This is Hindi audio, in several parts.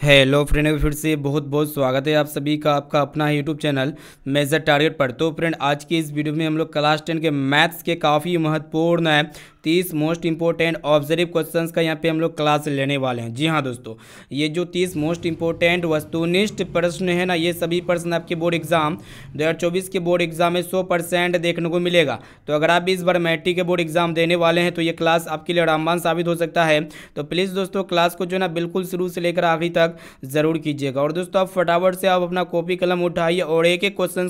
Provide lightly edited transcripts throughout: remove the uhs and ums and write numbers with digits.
हेलो फ्रेंड, फिर से बहुत बहुत स्वागत है आप सभी का आपका अपना यूट्यूब चैनल मेजर टारगेट पर। तो फ्रेंड, आज की इस वीडियो में हम लोग क्लास 10 के मैथ्स के काफ़ी महत्वपूर्ण है 30 मोस्ट इंपॉर्टेंट ऑब्जर्व क्वेश्चंस का यहाँ पे हम लोग क्लास लेने वाले हैं। जी हाँ दोस्तों, ये जो 30 मोस्ट इंपॉर्टेंट वस्तुनिष्ठ प्रश्न है ना, ये सभी प्रश्न आपके बोर्ड एग्जाम 2024 के बोर्ड एग्जाम में 100% देखने को मिलेगा। तो अगर आप भी इस बार मैट्रिक के बोर्ड एग्जाम देने वाले हैं तो ये क्लास आपके लिए रामबाण साबित हो सकता है। तो प्लीज़ दोस्तों, क्लास को जो है ना बिल्कुल शुरू से लेकर आखिरी तक जरूर कीजिएगा। और दोस्तों, आप फटाफट से आप अपना कॉपी कलम उठाइए और एक एक क्वेश्चन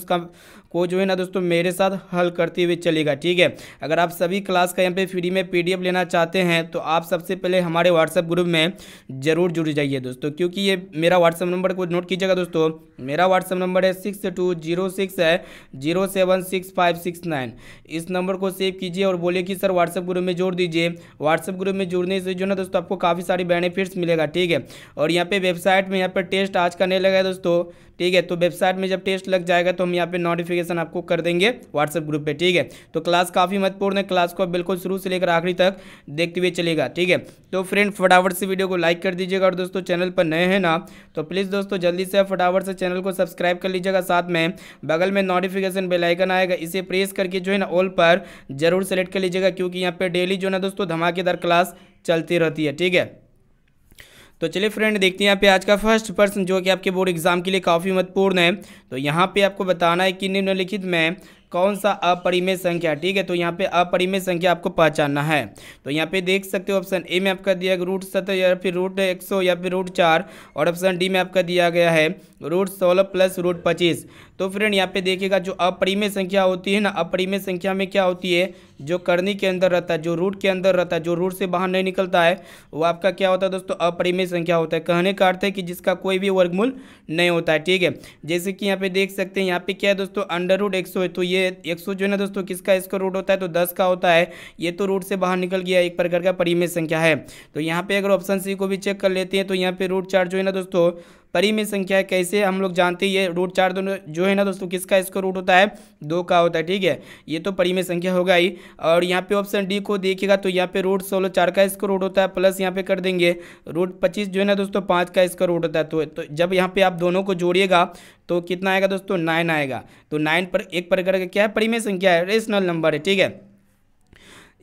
को जो है ना दोस्तों मेरे साथ हल करते हुए चलेगा, ठीक है। अगर आप सभी क्लास का यहाँ पे फ्री में पीडीएफ लेना चाहते हैं तो आप सबसे पहले हमारे व्हाट्सएप ग्रुप में जरूर जुड़ जाइए दोस्तों, क्योंकि ये मेरा व्हाट्सएप नंबर को नोट कीजिएगा दोस्तों। मेरा व्हाट्सएप नंबर है 6206076569। इस नंबर को सेव कीजिए और बोलिए कि सर व्हाट्सएप ग्रुप में जोड़ दीजिए। व्हाट्सएप ग्रुप में जुड़ने से जो ना दोस्तों आपको काफ़ी सारी बेनिफिट्स मिलेगा, ठीक है। और यहाँ पे वेबसाइट में यहाँ पर टेस्ट आज का नहीं लगा है दोस्तों, ठीक है। तो वेबसाइट में जब टेस्ट लग जाएगा तो हम यहाँ पे नोटिफिकेशन आपको कर देंगे व्हाट्सएप ग्रुप पे, ठीक है। तो क्लास काफ़ी महत्वपूर्ण है, क्लास को बिल्कुल शुरू से लेकर आखिरी तक देखते हुए चलेगा, ठीक है। तो फ्रेंड, फटाफट से वीडियो को लाइक कर दीजिएगा और दोस्तों चैनल पर नए हैं ना तो प्लीज़ दोस्तों जल्दी से फटाफट से चैनल को सब्सक्राइब कर लीजिएगा। साथ में बगल में नोटिफिकेशन बेल आइकन आएगा, इसे प्रेस करके जो है ना ऑल पर जरूर सेलेक्ट कर लीजिएगा, क्योंकि यहाँ पे डेली जो है ना दोस्तों धमाकेदार क्लास चलती रहती है, ठीक है। तो चलिए फ्रेंड, देखते हैं यहाँ पे आज का फर्स्ट प्रश्न जो कि आपके बोर्ड एग्जाम के लिए काफ़ी महत्वपूर्ण है। तो यहाँ पे आपको बताना है कि निम्नलिखित में कौन सा अपरिमेय संख्या है, ठीक है। तो यहाँ पे अपरिमेय संख्या आपको पहचानना है। तो यहाँ पे देख सकते हो ऑप्शन ए में आपका दिया गया √17 या फिर √100 या फिर √4, और ऑप्शन डी में आपका दिया गया है √16 प्लस √25। तो फ्रेंड, यहाँ पे देखिएगा जो अपरिमेय संख्या होती है ना, अपरिमेय संख्या में क्या होती है, जो करनी के अंदर रहता है, जो रूट के अंदर रहता है, जो रूट से बाहर नहीं निकलता है, वो आपका क्या होता है दोस्तों, अपरिमेय संख्या होता है। कहने का अर्थ है कि जिसका कोई भी वर्गमूल नहीं होता है, ठीक है। जैसे कि यहाँ पे देख सकते हैं, यहाँ पे क्या है दोस्तों, √100 है। तो ये 100 जो है ना दोस्तों किसका इसका रूट होता है, तो 10 का होता है। ये तो रूट से बाहर निकल गया, एक प्रकार का परिमेय संख्या है। तो यहाँ पे अगर ऑप्शन सी को भी चेक कर लेते हैं तो यहाँ पे √4 जो है ना दोस्तों परिमेय संख्या है। कैसे हम लोग जानते हैं, ये √4 दोनों जो है ना दोस्तों किसका इसका रूट होता है, 2 का होता है, ठीक है। ये तो परिमेय संख्या होगा ही। और यहाँ पे ऑप्शन डी को देखिएगा तो यहाँ पे √16 4 का इसका रूट होता है, प्लस यहाँ पे कर देंगे √25 जो है ना दोस्तों 5 का इसका रूट होता है। तो जब यहाँ पे आप दोनों को जोड़िएगा तो कितना आएगा दोस्तों, 9 आएगा। तो 9 पर एक प्रकार का क्या है, परिमेय संख्या है, रेशनल नंबर है, ठीक है।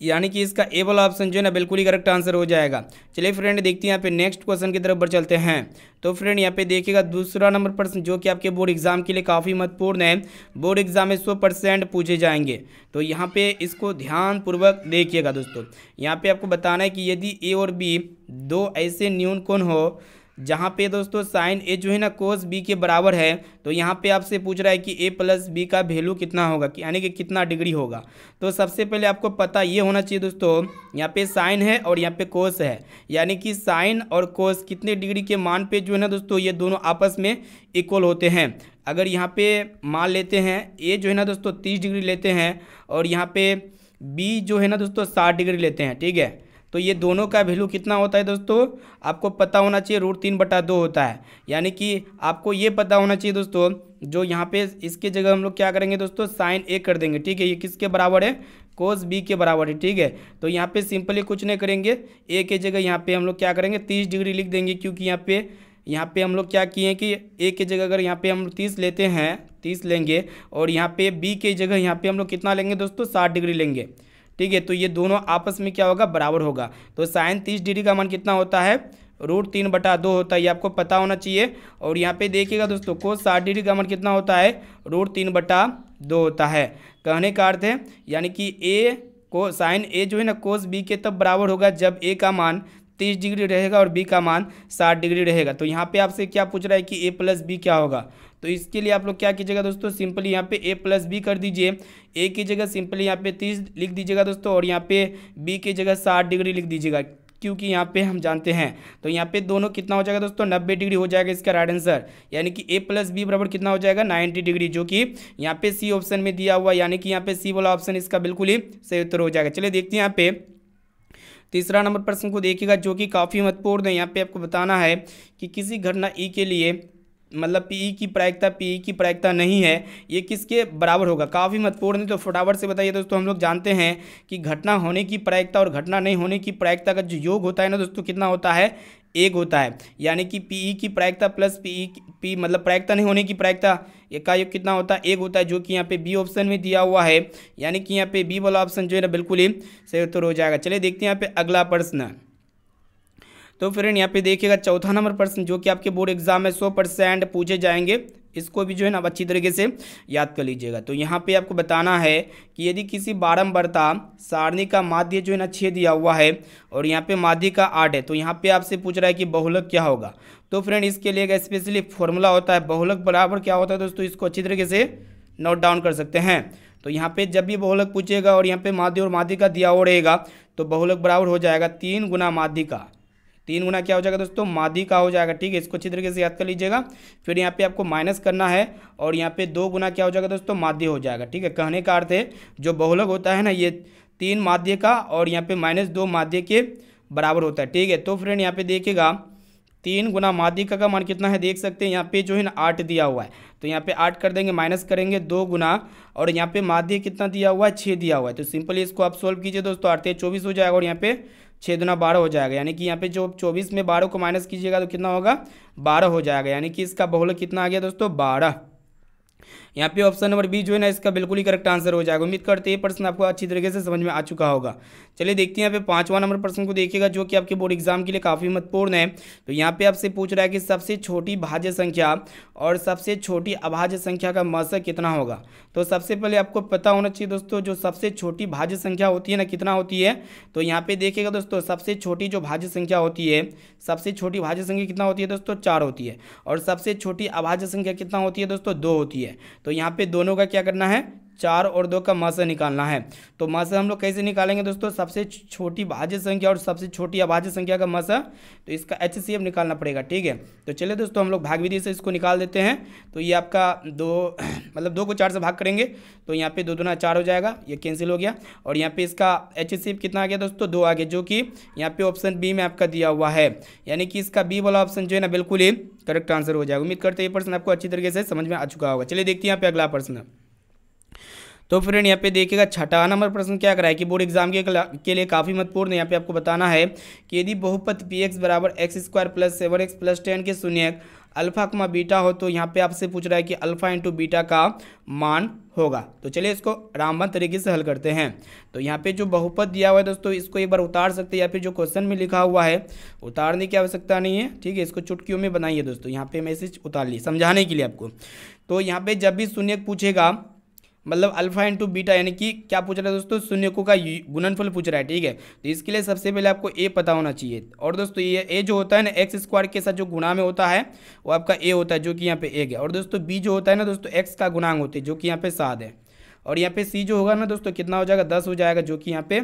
यानी कि इसका ए वाला ऑप्शन जो है ना बिल्कुल ही करेक्ट आंसर हो जाएगा। चलिए फ्रेंड, देखते हैं यहाँ पे नेक्स्ट क्वेश्चन की तरफ बढ़ चलते हैं। तो फ्रेंड, यहाँ पे देखिएगा दूसरा नंबर प्रश्न जो कि आपके बोर्ड एग्जाम के लिए काफ़ी महत्वपूर्ण है, बोर्ड एग्जाम में 100% पूछे जाएंगे। तो यहाँ पे इसको ध्यानपूर्वक देखिएगा दोस्तों। यहाँ पे आपको बताना है कि यदि ए और बी दो ऐसे न्यून कोण हो जहाँ पे दोस्तों साइन ए जो है ना कोस बी के बराबर है, तो यहाँ पे आपसे पूछ रहा है कि ए प्लस बी का वैल्यू कितना होगा, यानी कि कितना डिग्री होगा। तो सबसे पहले आपको पता ये होना चाहिए दोस्तों, यहाँ पे साइन है और यहाँ पे कोस है, यानी कि साइन और कोस कितने डिग्री के मान पे जो है ना दोस्तों ये दोनों आपस में इक्वल होते हैं। अगर यहाँ पे मान लेते हैं ए जो है ना दोस्तों 30 डिग्री लेते हैं और यहाँ पे बी जो है ना दोस्तों 60 डिग्री लेते हैं, ठीक है। तो ये दोनों का वैल्यू कितना होता है दोस्तों, आपको पता होना चाहिए, √3/2 होता है। यानी कि आपको ये पता होना चाहिए दोस्तों, जो यहाँ पे इसके जगह हम लोग क्या करेंगे दोस्तों, साइन ए कर देंगे, ठीक है। ये किसके बराबर है, कोस बी के बराबर है, ठीक है। तो यहाँ पे सिंपली कुछ नहीं करेंगे, ए के जगह यहाँ पे हम लोग क्या करेंगे 30 डिग्री लिख देंगे, क्योंकि यहाँ पे हम लोग क्या किए हैं कि ए के जगह अगर यहाँ पे हम 30 लेते हैं, 30 लेंगे, और यहाँ पे बी के जगह यहाँ पे हम लोग कितना लेंगे दोस्तों, 60 डिग्री लेंगे, ठीक है। तो ये दोनों आपस में क्या होगा, बराबर होगा। तो साइन 30 डिग्री का मान कितना होता है, √3/2 होता है, ये आपको पता होना चाहिए। और यहाँ पे देखिएगा दोस्तों कोस 60 डिग्री का मान कितना होता है, √3/2 होता है। कहने का अर्थ है यानी कि ए को साइन ए जो है ना कोस बी के तब बराबर होगा जब ए का मान 30 डिग्री रहेगा और बी का मान 60 डिग्री रहेगा। तो यहाँ पे आपसे क्या पूछ रहा है कि ए प्लस बी क्या होगा। तो इसके लिए आप लोग क्या कीजिएगा दोस्तों, सिंपली यहाँ पे ए प्लस बी कर dीजिए। ए की जगह सिंपली यहाँ पे 30 लिख दीजिएगा दोस्तों, और यहाँ पे बी की जगह 60 डिग्री लिख दीजिएगा, क्योंकि यहाँ पे हम जानते हैं। तो यहाँ पे दोनों कितना हो जाएगा दोस्तों, 90 डिग्री हो जाएगा इसका राइट आंसर। यानी कि ए प्लस बी बराबर कितना हो जाएगा, 90 डिग्री, जो कि यहाँ पे सी ऑप्शन में दिया हुआ, यानी कि यहाँ पे सी वाला ऑप्शन इसका बिल्कुल ही सही उत्तर हो जाएगा। चलिए देखते हैं यहाँ पे तीसरा नंबर प्रश्न को देखिएगा, जो कि काफ़ी महत्वपूर्ण है। यहाँ पे आपको बताना है कि किसी घटना ई के लिए मतलब पी की प्रायिकता नहीं है, ये किसके बराबर होगा। काफ़ी महत्वपूर्ण है, तो फटाफट से बताइए दोस्तों। हम लोग जानते हैं कि घटना होने की प्रायिकता और घटना नहीं होने की प्रायिकता का जो योग होता है ना दोस्तों, कितना होता है, एक होता है, यानी कि पीई की प्रायिकता प्लस पी मतलब प्रायिकता नहीं होने की प्रायिकता का योग कितना होता है, एक होता है, जो कि यहाँ पे बी ऑप्शन में दिया हुआ है। यानी कि यहाँ पे बी वाला ऑप्शन जो है ना बिल्कुल ही सही उत्तर हो जाएगा। चलिए देखते हैं यहाँ पे अगला प्रश्न। तो फ्रेंड यहाँ पे देखिएगा चौथा नंबर प्रश्न जो कि आपके बोर्ड एग्जाम में 100% पूछे जाएंगे, इसको भी जो है ना अच्छी तरीके से याद कर लीजिएगा। तो यहाँ पे आपको बताना है कि यदि किसी बारंबारता सारणी का माध्य जो है ना 6 दिया हुआ है और यहाँ पे माध्य का 8 है, तो यहाँ पे आपसे पूछ रहा है कि बहुलक क्या होगा। तो फ्रेंड इसके लिए एक स्पेशली फॉर्मूला होता है, बहुलक बराबर क्या होता है दोस्तों, इसको अच्छी तरीके से नोट डाउन कर सकते हैं। तो यहाँ पे जब भी बहुलक पूछेगा और यहाँ पे माध्य और माध्य का दिया हुआ रहेगा तो बहुलक बराबर हो जाएगा 3 गुना माध्य का, 3 गुना क्या हो जाएगा दोस्तों, माध्य का हो जाएगा। ठीक है, इसको अच्छी तरीके से याद कर लीजिएगा। फिर यहाँ पे आपको माइनस करना है और यहाँ पे 2 गुना क्या हो जाएगा दोस्तों, माध्य हो जाएगा। ठीक है, कहने का अर्थ है जो बहुलक होता है ना ये 3 माध्य का और यहाँ पे -2 माध्य के बराबर होता है। ठीक है, तो फ्रेंड यहाँ पे देखिएगा 3 गुना माध्य का मान कितना है, देख सकते हैं यहाँ पे जो है ना 8 दिया हुआ है, तो यहाँ पे 8 कर देंगे, माइनस करेंगे 2 गुना और यहाँ पे माध्य कितना दिया हुआ है, 6 दिया हुआ है। तो सिंपली इसको आप सोल्व कीजिए दोस्तों, 8 24 हो जाएगा और यहाँ पे 6 दूना 12 हो जाएगा। यानी कि यहाँ पे जो 24 में 12 को माइनस कीजिएगा तो कितना होगा, 12 हो जाएगा। यानी कि इसका बहुलक कितना आ गया दोस्तों, 12। यहाँ पे ऑप्शन नंबर बी जो है ना इसका बिल्कुल ही करेक्ट आंसर हो जाएगा। उम्मीद करते हैं ये प्रश्न आपको अच्छी तरीके से समझ में आ चुका होगा। चलिए देखते हैं यहाँ पे 5वां नंबर प्रश्न को देखिएगा जो कि आपके बोर्ड एग्जाम के लिए काफ़ी महत्वपूर्ण है। तो यहाँ पे आपसे पूछ रहा है कि सबसे छोटी भाज्य संख्या और सबसे छोटी अभाज्य संख्या का मशक कितना होगा। तो सबसे पहले आपको पता होना चाहिए दोस्तों जो सबसे छोटी भाज्य संख्या होती है ना कितना होती है। तो यहाँ पे देखिएगा दोस्तों सबसे छोटी जो भाज्य संख्या होती है, सबसे छोटी भाज्य संख्या कितना होती है दोस्तों, 4 होती है। और सबसे छोटी अभाज्य संख्या कितना होती है दोस्तों, 2 होती है। तो यहाँ पे दोनों का क्या करना है, 4 और 2 का मशक निकालना है। तो मशक हम लोग कैसे निकालेंगे दोस्तों, सबसे छोटी भाज्य संख्या और सबसे छोटी अभाज्य संख्या का मशक, तो इसका HCF निकालना पड़ेगा। ठीक है, तो चलिए दोस्तों हम लोग भाग विधि से इसको निकाल देते हैं। तो ये आपका 2 को 4 से भाग करेंगे तो यहाँ पे 2 दूना 4 हो जाएगा, ये कैंसिल हो गया। और यहाँ पे इसका HCF कितना आ गया दोस्तों, 2 आ गया, जो कि यहाँ पे ऑप्शन बी में आपका दिया हुआ है। यानी कि इसका बी वाला ऑप्शन जो है ना बिल्कुल ही करेक्ट आंसर हो जाएगा। उम्मीद करते हैं ये प्रश्न आपको अच्छी तरीके से समझ में आ चुका होगा। चलिए देखते हैं यहाँ पे अगला प्रश्न। तो फ्रेंड यहाँ पे देखिएगा 6वां नंबर प्रश्न क्या कराए कि बोर्ड एग्जाम के लिए काफ़ी महत्वपूर्ण है। यहाँ पे आपको बताना है कि यदि बहुपद px बराबर x² + 7x + 10 के शून्यक अल्फा कमा बीटा हो तो यहाँ पे आपसे पूछ रहा है कि अल्फा इंटू बीटा का मान होगा। तो चलिए इसको आरामबंद तरीके से हल करते हैं। तो यहाँ पे जो बहुपद दिया हुआ है दोस्तों इसको एक बार उतार सकते हैं या फिर जो क्वेश्चन में लिखा हुआ है उतारने की आवश्यकता नहीं है। ठीक है, इसको चुटकियों में बनाइए दोस्तों, यहाँ पे मैसेज उतार ली समझाने के लिए आपको। तो यहाँ पे जब भी शून्यक पूछेगा मतलब अल्फा इंटू बीटा यानी कि क्या पूछ रहा है दोस्तों, शून्यकों का गुणनफल पूछ रहा है। ठीक है, तो इसके लिए सबसे पहले आपको ए पता होना चाहिए। और दोस्तों ये ए जो होता है ना x² के साथ जो गुणा में होता है वो आपका ए होता है जो कि यहाँ पे 1 है। और दोस्तों बी जो होता है ना दोस्तों x का गुणांक होते हैं जो कि यहाँ पे 7 है। और यहाँ पे सी जो होगा ना दोस्तों कितना हो जाएगा, 10 हो जाएगा, जो कि यहाँ पे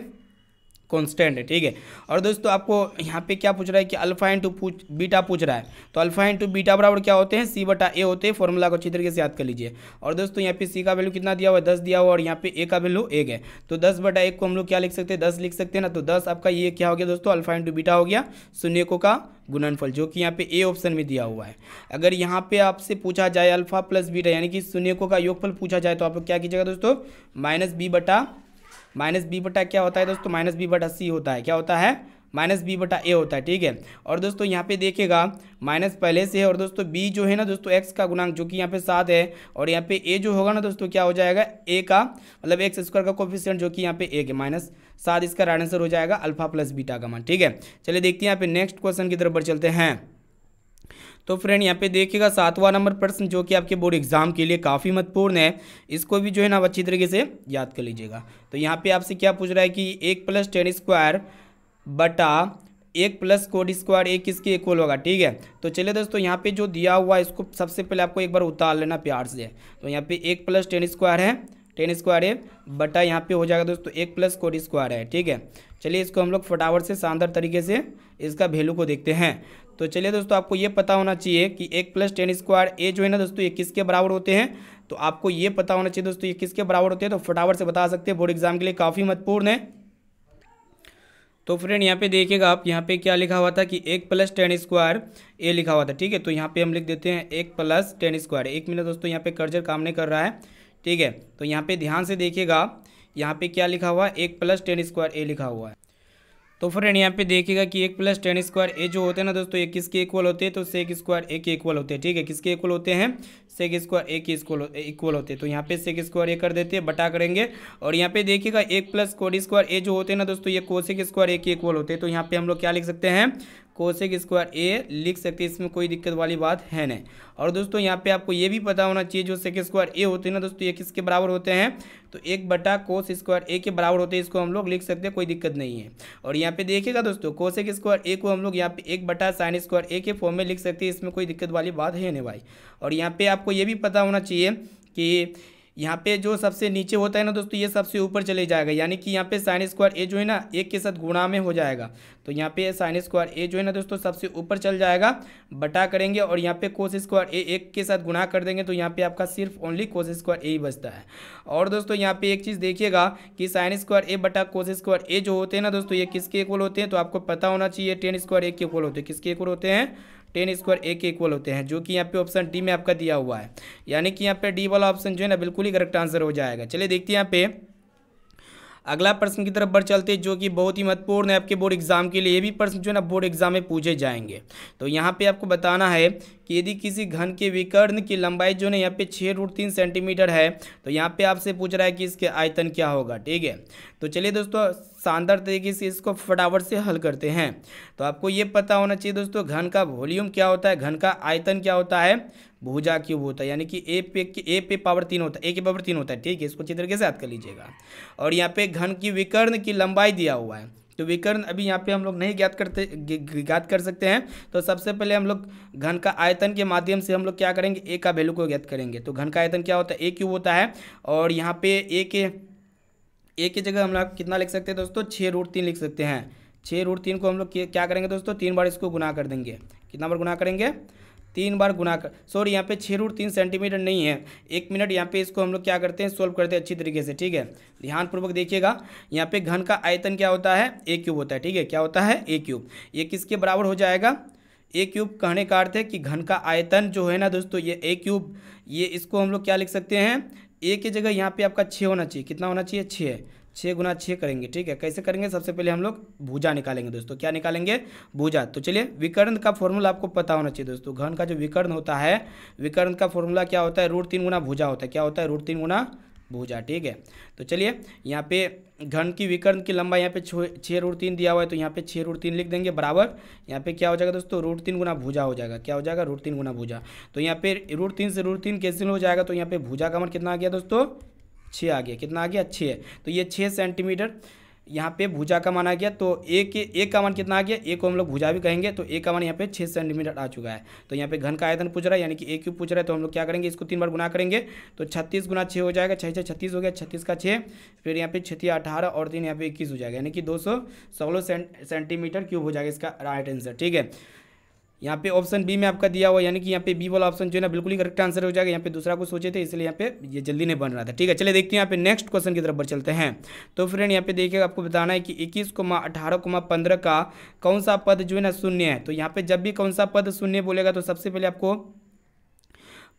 कांस्टेंट है। ठीक है, और दोस्तों आपको यहाँ पे क्या पूछ रहा है कि अल्फा इंटू बीटा पूछ रहा है। तो अल्फा इंटू बीटा बराबर क्या होते हैं, c/a होते हैं। फॉर्मूला को अच्छी तरीके से याद कर लीजिए। और दोस्तों यहाँ पे c का वैल्यू कितना दिया हुआ है, 10 दिया हुआ, और यहाँ पे a का वैल्यू 1 है। तो 10/1 को हम लोग क्या लिख सकते हैं, 10 लिख सकते हैं ना। तो 10 आपका ये क्या हो गया दोस्तों, अल्फा इंटू बीटा हो गया, शून्यकों का गुणनफल, जो कि यहाँ पे ए ऑप्शन में दिया हुआ है। अगर यहाँ पे आपसे पूछा जाए अल्फा प्लस बीटा यानी कि शून्यकों का योगफल पूछा जाए तो आप लोग क्या कीजिएगा दोस्तों, -b बटा क्या होता है दोस्तों, -b/c होता है। क्या होता है, -b/a होता है। ठीक है, और दोस्तों यहाँ पे देखिएगा माइनस पहले से है और दोस्तों b जो है ना दोस्तों x का गुणांक जो कि यहाँ पे 7 है। और यहाँ पे a जो होगा ना दोस्तों क्या हो जाएगा, a का मतलब x² का कोफिशिएंट जो कि यहाँ पे 1 है, -7 इसका राइट आंसर हो जाएगा अल्फा प्लस बीटा का मान। ठीक है, चलिए देखते हैं यहाँ पे नेक्स्ट क्वेश्चन की तरफ बढ़ चलते हैं। तो फ्रेंड यहाँ पे देखिएगा 7वां नंबर प्रश्न जो कि आपके बोर्ड एग्जाम के लिए काफ़ी महत्वपूर्ण है, इसको भी जो है ना अच्छी तरीके से याद कर लीजिएगा। तो यहाँ पे आपसे क्या पूछ रहा है कि 1 + 10² बटा 1 + cos² एक किसके इक्वल होगा। ठीक है, तो चलिए दोस्तों यहाँ पे जो दिया हुआ है इसको सबसे पहले आपको एक बार उतार लेना प्यार से। तो यहाँ पे 1 + 10² है, 10² है बटा यहाँ पे हो जाएगा दोस्तों 1 + cos² है। ठीक है, चलिए इसको हम लोग फटाफट से शानदार तरीके से इसका वैल्यू को देखते हैं। तो चलिए दोस्तों आपको ये पता होना चाहिए कि 1 + 10² ए जो है ना दोस्तों ये किसके बराबर होते हैं। तो आपको ये पता होना चाहिए दोस्तों ये किसके बराबर होते हैं, तो फटाफट से बता सकते हैं, बोर्ड एग्जाम के लिए काफ़ी महत्वपूर्ण है। तो फ्रेंड यहाँ पे देखिएगा आप, यहाँ पे क्या लिखा हुआ था कि 1 + 10² ए लिखा हुआ था। ठीक है, तो यहाँ पे हम लिख देते हैं 1 + 10²। 1 मिनट दोस्तों, यहाँ पे कर्सर काम नहीं कर रहा है। ठीक है, तो यहाँ पे ध्यान से देखिएगा, यहाँ पे क्या लिखा हुआ है, 1 + 10² ए लिखा हुआ है। तो फ्रेंड यहाँ पे देखिएगा कि 1 + 10² ए जो होते हैं ना दोस्तों, ये किसके इक्वल होते हैं, तो sec² ए के इक्वल होते हैं। ठीक है, किसके इक्वल होते हैं, sec² ए के इक्वल होते हैं। तो यहाँ पे sec² ए कर देते हैं, बटा करेंगे। और यहाँ पे देखिएगा 1 + cot² ए जो होते हैं ना दोस्तों, ये cosec² ए के इक्वल होते हैं। तो यहाँ पे हम लोग क्या लिख सकते हैं, cosec² ए लिख सकते हैं, इसमें कोई दिक्कत वाली बात है नहीं। और दोस्तों यहाँ पे आपको ये भी पता होना चाहिए, जो sec² ए होते हैं ना दोस्तों, ये किसके बराबर होते हैं, तो 1/cos² ए के बराबर होते हैं। इसको हम लोग लिख सकते हैं, कोई दिक्कत नहीं है। और यहाँ पे देखिएगा दोस्तों, cosec² ए को हम लोग यहाँ पे 1/sin² ए के फॉर्म में लिख सकते हैं, इसमें कोई दिक्कत वाली बात है नहीं भाई। और यहाँ पे आपको ये भी पता होना चाहिए कि यहाँ पे जो सबसे नीचे होता है ना दोस्तों, ये सबसे ऊपर चले जाएगा, यानी कि यहाँ पे sin² ए जो है ना, एक के साथ गुणा में हो जाएगा। तो यहाँ पे sin² ए जो है ना दोस्तों, सबसे ऊपर चल जाएगा, बटा करेंगे। और यहाँ पे cos² ए एक के साथ गुणा कर देंगे, तो यहाँ पे आपका सिर्फ ओनली cos² ए ही बचता है। और दोस्तों यहाँ पे एक चीज़ देखिएगा कि sin² ए बटा cos² ए जो होते हैं ना दोस्तों, ये किसके इक्वल होते हैं, तो आपको पता होना चाहिए tan² ए के इक्वल होते हैं। किसके इक्वल होते हैं, tan² ए के इक्वल होते हैं, जो कि यहाँ पे ऑप्शन डी में आपका दिया हुआ है। यानी कि यहाँ पे डी वाला ऑप्शन जो है ना, बिल्कुल ही करेक्ट आंसर हो जाएगा। चलिए देखते हैं यहाँ पे अगला प्रश्न की तरफ बढ़ चलते हैं, जो कि बहुत ही महत्वपूर्ण है आपके बोर्ड एग्जाम के लिए। ये भी प्रश्न जो है ना, बोर्ड एग्जाम में पूछे जाएंगे। तो यहाँ पे आपको बताना है कि यदि किसी घन के विकर्ण की लंबाई जो है यहाँ पे 6√3 सेंटीमीटर है, तो यहाँ पे आपसे पूछ रहा है कि इसके आयतन क्या होगा। ठीक है, तो चलिए दोस्तों शानदार तरीके से इसको फटाफट से हल करते हैं। तो आपको ये पता होना चाहिए दोस्तों, घन का वॉल्यूम क्या होता है, घन का आयतन क्या होता है, भुजा क्यूब होता है, यानी कि ए पे पावर 3 होता है, ए की पावर 3 होता है। ठीक है, इसको अच्छी तरीके से याद कर लीजिएगा। और यहाँ पे घन की विकर्ण की लंबाई दिया हुआ है, तो विकर्ण अभी यहाँ पे हम लोग नहीं ज्ञात कर सकते हैं। तो सबसे पहले हम लोग घन का आयतन के माध्यम से हम लोग क्या करेंगे, ए का वैल्यू को ज्ञात करेंगे। तो घन का आयतन क्या होता है, ए क्यूब होता है। और यहाँ पे ए की जगह हम लोग कितना लिख सकते हैं दोस्तों, 6√3 लिख सकते हैं। 6√3 को हम लोग क्या करेंगे दोस्तों, 3 बार इसको गुना कर देंगे। कितना बार गुना करेंगे, 3 बार गुना कर, सॉरी यहाँ पे 6√3 सेंटीमीटर नहीं है, 1 मिनट। यहाँ पे इसको हम लोग क्या करते हैं, सोल्व करते हैं अच्छी तरीके से। ठीक है, ध्यानपूर्वक देखिएगा। यहाँ पे घन का आयतन क्या होता है, ए क्यूब होता है। ठीक है, क्या होता है, ए क्यूब। ये किसके बराबर हो जाएगा, ए क्यूब कहने का अर्थ है कि घन का आयतन जो है ना दोस्तों, ये ए क्यूब, ये इसको हम लोग क्या लिख सकते हैं, ए की जगह यहाँ पे आपका 6 होना चाहिए। कितना होना चाहिए, 6 गुना 6 करेंगे। ठीक है, कैसे करेंगे, सबसे पहले हम लोग भुजा निकालेंगे दोस्तों। क्या निकालेंगे, भुजा। तो चलिए विकर्ण का फॉर्मूला आपको पता होना चाहिए दोस्तों। घन का जो विकर्ण होता है, विकर्ण का फॉर्मूला क्या होता है, √3 गुना भुजा होता है। क्या होता है, √3 गुना भुजा। ठीक है, तो चलिए यहाँ पे घन की विकर्ण की लंबाई यहाँ पे 6√3 दिया हुआ है, तो यहाँ पे 6√3 लिख देंगे बराबर। यहाँ पे क्या हो जाएगा दोस्तों, √3 गुना भुजा हो जाएगा। क्या हो जाएगा, √3 गुना भुजा। तो यहाँ पे √3 से √3 कैंसिल हो जाएगा, तो यहाँ पे भुजा का मान कितना आ गया दोस्तों, 6 आ गया। कितना आ गया, 6। तो ये 6 सेंटीमीटर यहाँ पे भुजा का मान आ गया। तो ए का मान कितना आ गया, ए को हम लोग भुजा भी कहेंगे। तो ए का मान यहाँ पे 6 सेंटीमीटर आ चुका है। तो यहाँ पे घन का आयतन पूछ रहा है, यानी कि ए क्यूब पूछ रहा है। तो हम लोग क्या करेंगे, इसको 3 बार गुना करेंगे। तो 36 गुना 6 हो जाएगा, 6 36 हो गया, 36 का 6, फिर यहाँ पे 6 18 और 3 यहाँ पे 21 हो जाएगा, यानी कि 216 सेंटीमीटर क्यूब हो जाएगा इसका राइट आंसर। ठीक है, यहाँ पे ऑप्शन बी में आपका दिया हुआ, यानी कि यहाँ पे बी वाला ऑप्शन जो है ना, बिल्कुल ही करेक्ट आंसर हो जाएगा। यहाँ पे दूसरा को सोचे थे, इसलिए यहाँ पे ये जल्दी नहीं बन रहा था। ठीक है, चलिए देखते हैं यहाँ पे नेक्स्ट क्वेश्चन की तरफ बढ़ चलते हैं। तो फ्रेंड यहाँ पे देखिएगा, आपको बताना है कि 21, 18, 15 का कौन सा पद जो है ना शून्य है। तो यहाँ पे जब भी कौन सा पद शून्य बोलेगा, तो सबसे पहले आपको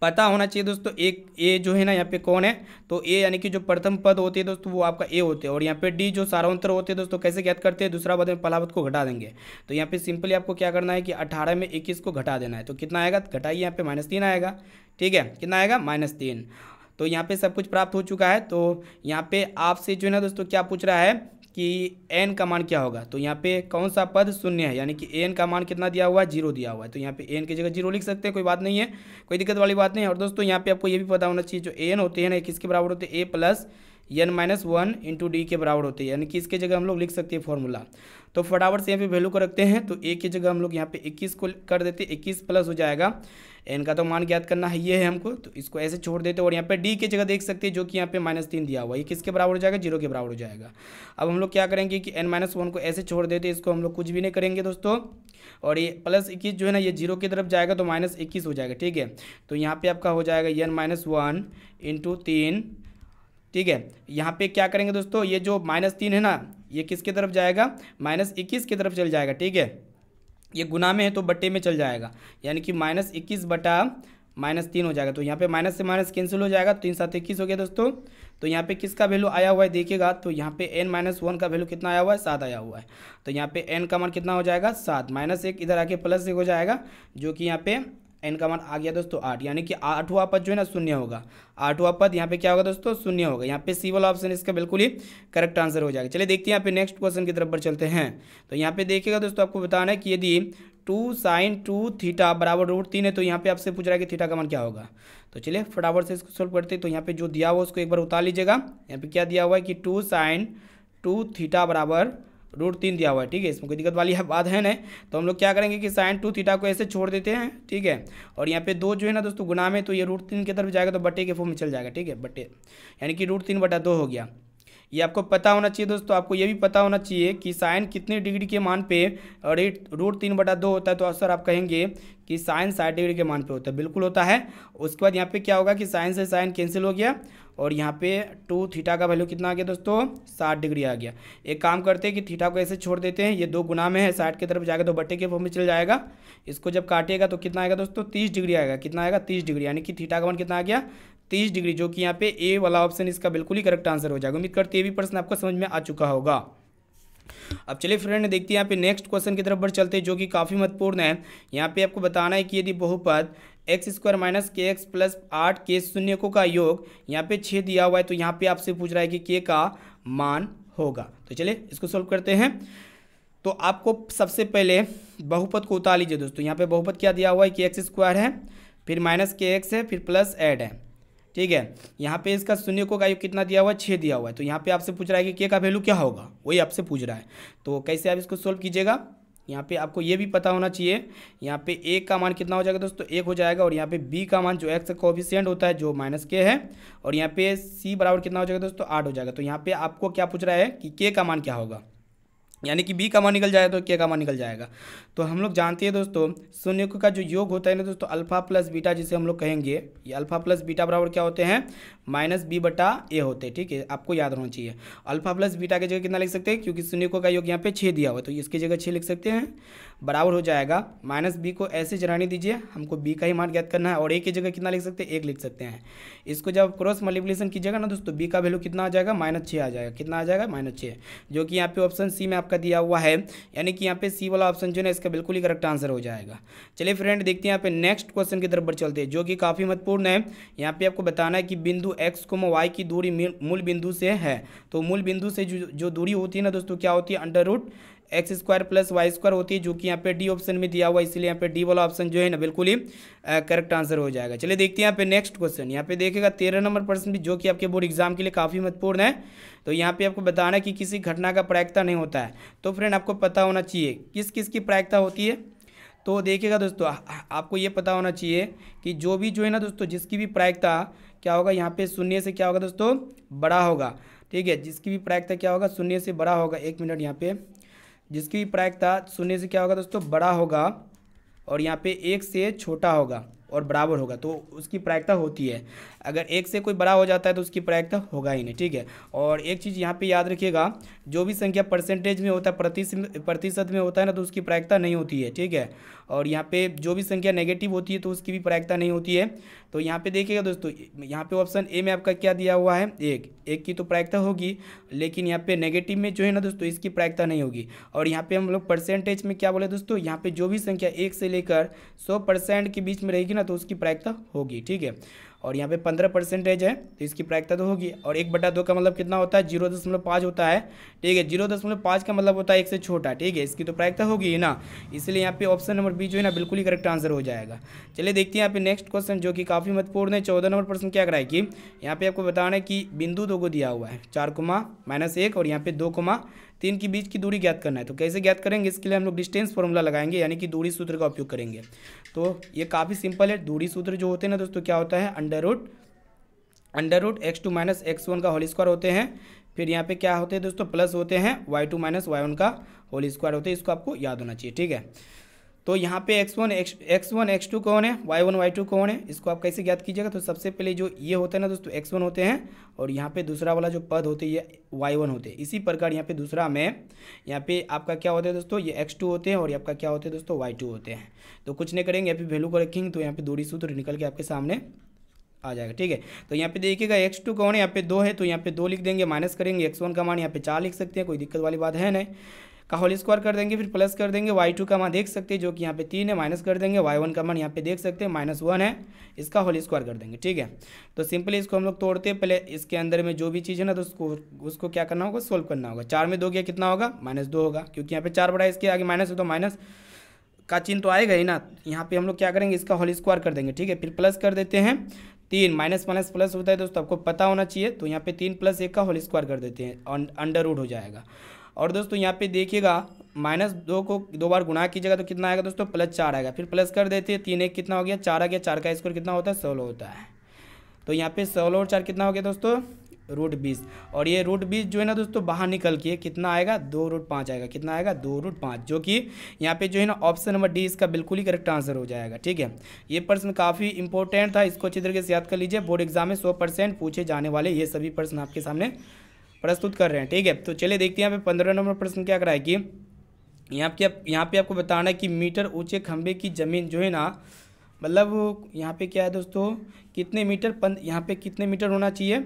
पता होना चाहिए दोस्तों, एक ए जो है ना यहाँ पे कौन है, तो ए यानी कि जो प्रथम पद होते हैं दोस्तों, वो आपका ए होते हैं। और यहाँ पे डी जो सारांतर होते हैं दोस्तों, कैसे ज्ञात करते हैं, दूसरा पद में पहला पद को घटा देंगे। तो यहाँ पे सिंपली आपको क्या करना है कि 18 में 21 को घटा देना है। तो कितना आएगा, घटाइए, यहाँ पे -3 आएगा। ठीक है, कितना आएगा, -3। तो यहाँ पे सब कुछ प्राप्त हो चुका है। तो यहाँ पे आपसे जो है ना दोस्तों क्या पूछ रहा है कि एन का मान क्या होगा। तो यहाँ पे कौन सा पद शून्य है, यानी कि एन का मान कितना दिया हुआ है, 0 दिया हुआ है। तो यहाँ पे एन की जगह 0 लिख सकते हैं, कोई बात नहीं है, कोई दिक्कत वाली बात नहीं है। और दोस्तों यहाँ पे आपको ये भी पता होना चाहिए, जो एन होते हैं ना, किसके बराबर होते हैं, a+n-1 इंटू डी के बराबर होते हैं, यानी कि इसके जगह हम लोग लिख सकते हैं फॉर्मूला। तो फटाफट से यहाँ पे वैल्यू को रखते हैं। तो ए की जगह हम लोग यहाँ पे 21 को कर देते, 21 प्लस हो जाएगा, एन का तो मान ज्ञात करना है, ये है हमको, तो इसको ऐसे छोड़ देते। और यहाँ पे डी की जगह देख सकते हैं, जो कि यहाँ पे -3 दिया हुआ है, ये किसके बराबर हो जाएगा, 0 के बराबर हो जाएगा। अब हम लोग क्या करेंगे कि n-1 को ऐसे छोड़ देते, इसको हम लोग कुछ भी नहीं करेंगे दोस्तों। और ये +21 जो है ना, ये 0 की तरफ जाएगा, तो -21 हो जाएगा। ठीक है, तो यहाँ पे आपका हो जाएगा n-1 इंटू 3। ठीक है, यहाँ पे क्या करेंगे दोस्तों, ये जो -3 है ना, ये किसकी तरफ जाएगा, -21 की तरफ चल जाएगा। ठीक है, ये गुना में है तो बट्टे में चल जाएगा, यानी कि -21 बटा -3 हो जाएगा। तो यहाँ पे माइनस से माइनस कैंसिल हो जाएगा, 3 7 21 हो गया दोस्तों। तो यहाँ पे किसका वैल्यू आया हुआ है देखिएगा, तो यहाँ पे n-1 का वैल्यू कितना आया हुआ है, 7 आया हुआ है। तो यहाँ पे n का मान कितना हो जाएगा, 7, -1 इधर आके +1 हो जाएगा, जो कि यहाँ पे n का मान आ गया दोस्तों 8, यानी कि 8वां पद जो है ना शून्य होगा। 8वां पद यहाँ पे क्या होगा दोस्तों, शून्य होगा। यहाँ पे सी वाला ऑप्शन इसका बिल्कुल ही करेक्ट आंसर हो जाएगा। चलिए देखते हैं यहाँ पे नेक्स्ट क्वेश्चन की तरफ पर चलते हैं। तो यहाँ पे देखिएगा दोस्तों, आपको बताना है कि यदि 2 sin 2 थीटा बराबर √3 है, तो यहाँ पे आपसे पूछ रहा है कि थीटा का मान क्या होगा। तो चलिए फटाफट से इसको सोल्व करते हैं। तो यहाँ पे जो दिया हुआ उसको एक बार उतार लीजिएगा। यहाँ पे क्या दिया हुआ है कि 2 sin 2 थीटा बराबर √3 दिया हुआ है, ठीक है, इसमें कोई दिक्कत वाली बात है नहीं। तो हम लोग क्या करेंगे कि sin 2 थीटा को ऐसे छोड़ देते हैं, ठीक है, और यहाँ पे 2 जो है ना दोस्तों गुना में, तो ये √3 की तरफ जाएगा तो बटे के फॉर्म में चल जाएगा, ठीक है, बटे, यानी कि √3/2 हो गया। ये आपको पता होना चाहिए दोस्तों। आपको ये भी पता होना चाहिए कि साइन कितने डिग्री के मान पे √3/2 होता है, तो अक्सर आप कहेंगे कि साइन 60 डिग्री के मान पे होता है, बिल्कुल होता है। उसके बाद यहाँ पे क्या होगा कि साइन से साइन कैंसिल हो गया, और यहाँ पे 2 थीटा का वैल्यू कितना आ गया दोस्तों, 60 डिग्री आ गया। एक काम करते हैं कि थीटा को ऐसे छोड़ देते हैं, ये 2 गुना में है, 60 की तरफ जाएगा तो बट्टे के फॉर्म में चल जाएगा। इसको जब काटिएगा तो कितना आएगा दोस्तों, 30 डिग्री आएगा। कितना आएगा, 30 डिग्री, यानी कि थीटा का मान कितना आ गया, 30 डिग्री, जो कि यहाँ पे ए वाला ऑप्शन इसका बिल्कुल ही करेक्ट आंसर हो जाएगा। उम्मीद करते हैं ये भी प्रश्न आपको समझ में आ चुका होगा। अब चलिए फ्रेंड देखते हैं यहाँ पे नेक्स्ट क्वेश्चन की तरफ बढ़ चलते हैं, जो कि काफ़ी महत्वपूर्ण है। यहाँ पे आपको बताना है कि यदि बहुपद x² - kx + 8 के शून्यकों का योग यहाँ पे 6 दिया हुआ है, तो यहाँ पे आपसे पूछ रहा है कि k का मान होगा। तो चलिए इसको सोल्व करते हैं। तो आपको सबसे पहले बहुपद को उतार लीजिए दोस्तों। यहाँ पे बहुपद क्या दिया हुआ है कि x² है, फिर -kx है, फिर +8 है, ठीक है। यहाँ पे इसका शून्यकों का योग कितना दिया हुआ है, 6 दिया हुआ है। तो यहाँ पे आपसे पूछ रहा है कि k का वैल्यू क्या होगा, वही आपसे पूछ रहा है। तो कैसे आप इसको सोल्व कीजिएगा, यहाँ पे आपको ये भी पता होना चाहिए। यहाँ पे a का मान कितना हो जाएगा दोस्तों, 1 हो जाएगा, और यहाँ पे b का मान जो x का कोएफिशिएंट होता है जो -k है, और यहाँ पे c बराबर कितना हो जाएगा दोस्तों, 8 हो जाएगा। तो यहाँ पे आपको क्या पूछ रहा है कि k का मान क्या होगा, यानी कि b का मान निकल जाएगा तो k का मान निकल जाएगा। तो हम लोग जानते हैं दोस्तों, शून्यकों का जो योग होता है ना दोस्तों, अल्फा प्लस बीटा जिसे हम लोग कहेंगे, ये अल्फा प्लस बीटा बराबर क्या होते हैं, -b/a होते हैं, ठीक है, आपको याद होना चाहिए। अल्फा प्लस बीटा की जगह कितना लिख सकते हैं, क्योंकि शून्यकों का योग यहाँ पे 6 दिया हुआ है, तो इसकी जगह 6 लिख सकते हैं, बराबर हो जाएगा -b को ऐसे जराने दीजिए, हमको b का ही मान ज्ञात करना है, और a की जगह कितना लिख सकते हैं, 1 लिख सकते हैं। इसको जब क्रॉस मल्टीप्लिकेशन कीजिएगा ना दोस्तों, b का वैल्यू कितना आ जाएगा, -6 आ जाएगा। कितना आ जाएगा, -6, जो कि यहाँ पे ऑप्शन सी में आपका दिया हुआ है, यानी कि यहाँ पे सी वाला ऑप्शन जो है इसका बिल्कुल ही करेक्ट आंसर हो जाएगा। चलिए फ्रेंड देखते हैं यहाँ पे नेक्स्ट क्वेश्चन की तरफ बढ़ चलते हैं, जो कि काफ़ी महत्वपूर्ण है। यहाँ पे आपको बताना है कि बिंदु x, y की दूरी मूल बिंदु से है। तो मूल बिंदु से जो दूरी होती है ना दोस्तों, क्या होती है, √x² + y² होती है, जो कि यहाँ पे डी ऑप्शन में दिया हुआ है, इसलिए यहाँ पे डी वाला ऑप्शन जो है ना बिल्कुल ही करेक्ट आंसर हो जाएगा। चलिए देखते हैं यहाँ पे नेक्स्ट क्वेश्चन। यहाँ पे देखिएगा 13 नंबर प्रश्न भी, जो कि आपके बोर्ड एग्जाम के लिए काफ़ी महत्वपूर्ण है। तो यहाँ पे आपको बताना है कि किसी घटना का प्रायिकता नहीं होता है। तो फ्रेंड आपको पता होना चाहिए किस किस की प्रायिकता होती है। तो देखिएगा दोस्तों, आपको ये पता होना चाहिए कि जो है ना दोस्तों, जिसकी भी प्रायिकता क्या होगा, यहाँ पे शून्य से क्या होगा दोस्तों, बड़ा होगा, ठीक है, जिसकी भी प्रायिकता क्या होगा, शून्य से बड़ा होगा। एक मिनट, यहाँ पे जिसकी भी प्रायिकता शून्य से क्या होगा दोस्तों, बड़ा होगा, और यहाँ पे 1 से छोटा होगा और बराबर होगा, तो उसकी प्रायिकता होती है। अगर 1 से कोई बड़ा हो जाता है तो उसकी प्रायिकता होगा ही नहीं, ठीक है। और एक चीज़ यहाँ पे याद रखिएगा, जो भी संख्या परसेंटेज में होता है, प्रतिशत में होता है ना, तो उसकी प्रायिकता नहीं होती है, ठीक है। और यहाँ पे जो भी संख्या नेगेटिव होती है तो उसकी भी प्रायिकता नहीं होती है। तो यहाँ पे देखिएगा दोस्तों, यहाँ पे ऑप्शन ए में आपका क्या दिया हुआ है, 1 की तो प्रायिकता होगी, लेकिन यहाँ पे नेगेटिव में जो है ना दोस्तों, इसकी प्रायिकता नहीं होगी। और यहाँ पे हम लोग परसेंटेज में क्या बोले दोस्तों, यहाँ पे जो भी संख्या 1 से लेकर 100% के बीच में रहेगी ना, तो उसकी प्रायिकता होगी, ठीक है। और यहाँ पे 15% है तो इसकी प्रायिकता तो होगी। और 1/2 का मतलब कितना होता है, 0.5 होता है, ठीक है। 0.5 का मतलब होता है 1 से छोटा, ठीक है, इसकी तो प्रायिकता होगी ही ना, इसलिए यहाँ पे ऑप्शन नंबर बी जो है ना बिल्कुल ही करेक्ट आंसर हो जाएगा। चलिए देखते हैं यहाँ पे नेक्स्ट क्वेश्चन, जो कि काफ़ी महत्वपूर्ण है। 14 नंबर प्रश्न क्या कराए कि यहाँ पे आपको बताना है कि बिंदु 2 को दिया हुआ है, 4, और यहाँ पे 2, 3 के बीच की दूरी ज्ञात करना है। तो कैसे ज्ञात करेंगे, इसके लिए हम लोग डिस्टेंस फॉर्मूला लगाएंगे, यानी कि दूरी सूत्र का उपयोग करेंगे। तो ये काफ़ी सिंपल है। दूरी सूत्र जो होते हैं ना दोस्तों, क्या होता है, √x2 - x1 का होल स्क्वायर होते हैं। फिर यहाँ पे क्या होते हैं दोस्तों, प्लस होते हैं y2 - y1 का होल स्क्वायर होते हैं। इसको आपको याद होना चाहिए, ठीक है। तो यहाँ पे x1 x2 कौन है, y1 y2 कौन है, इसको आप कैसे ज्ञात कीजिएगा। तो सबसे पहले जो ये होता है ना दोस्तों, x1 होते हैं, और यहाँ पे दूसरा वाला जो पद होते हैं ये y1 होते हैं। इसी प्रकार यहाँ पे दूसरा में यहाँ पे आपका क्या होता है दोस्तों, ये x2 होते हैं, और आपका क्या होते हैं दोस्तों, y2 होते हैं। तो कुछ नहीं करेंगे, यहाँ पे वैल्यू को रखेंगे, तो यहाँ पे दूरी सूत्र निकल के आपके सामने आ जाएगा, ठीक है। तो यहाँ पे देखिएगा x2 कौन है, यहाँ पे 2 है, तो यहाँ पे 2 लिख देंगे, माइनस करेंगे x1 का मान यहाँ पे 4 लिख सकते हैं, कोई दिक्कत वाली बात है नहीं, का होल स्क्वायर कर देंगे, फिर प्लस कर देंगे y2 का मान देख सकते हैं जो कि यहाँ पे 3 है, माइनस कर देंगे y1 का मान यहाँ पे देख सकते हैं -1 है, इसका होल स्क्वायर कर देंगे, ठीक है। तो सिंपली इसको हम लोग तोड़ते हैं, पहले इसके अंदर में जो भी चीज़ है ना तो उसको क्या करना होगा, सोल्व करना होगा। 4 में 2 गया कितना होगा, -2 होगा, क्योंकि यहाँ पे 4 बड़ा है, इसके आगे माइनस है तो माइनस का चिन्ह तो आएगा ही ना। यहाँ पे हम लोग क्या करेंगे, इसका होल स्क्वायर कर देंगे, ठीक है। फिर प्लस कर देते हैं 3, माइनस माइनस प्लस होता है दोस्तों, आपको पता होना चाहिए। तो यहाँ पे 3 + 1 का होल स्क्वायर कर देते हैं, अंडर रूट हो जाएगा। और दोस्तों यहाँ पे देखिएगा -2 को 2 बार गुणा कीजिएगा तो कितना आएगा दोस्तों, +4 आएगा। फिर प्लस कर देते हैं, 3 1 कितना हो गया, 4 आ गया, 4 का स्क्वायर कितना होता है, 16 होता है। तो यहाँ पे 16 और 4 कितना हो गया दोस्तों, √20। और ये √20 जो है ना दोस्तों बाहर निकल के कितना आएगा, 2√5 आएगा, कितना आएगा, 2√5, जो कि यहाँ पे जो है ना ऑप्शन नंबर डी इसका बिल्कुल ही करेक्ट आंसर हो जाएगा, ठीक है। ये प्रश्न काफ़ी इंपॉर्टेंट था, इसको अच्छी तरीके से याद कर लीजिए। बोर्ड एग्जाम में 100% पूछे जाने वाले ये सभी प्रश्न आपके सामने प्रस्तुत कर रहे हैं, ठीक है। तो चलिए देखते हैं यहाँ पे 15 नंबर प्रश्न क्या कराए कि यहाँ पे आपको बताना है कि मीटर ऊंचे खंभे की ज़मीन जो है ना, मतलब यहाँ पे क्या है दोस्तों, कितने मीटर यहाँ पे कितने मीटर होना चाहिए,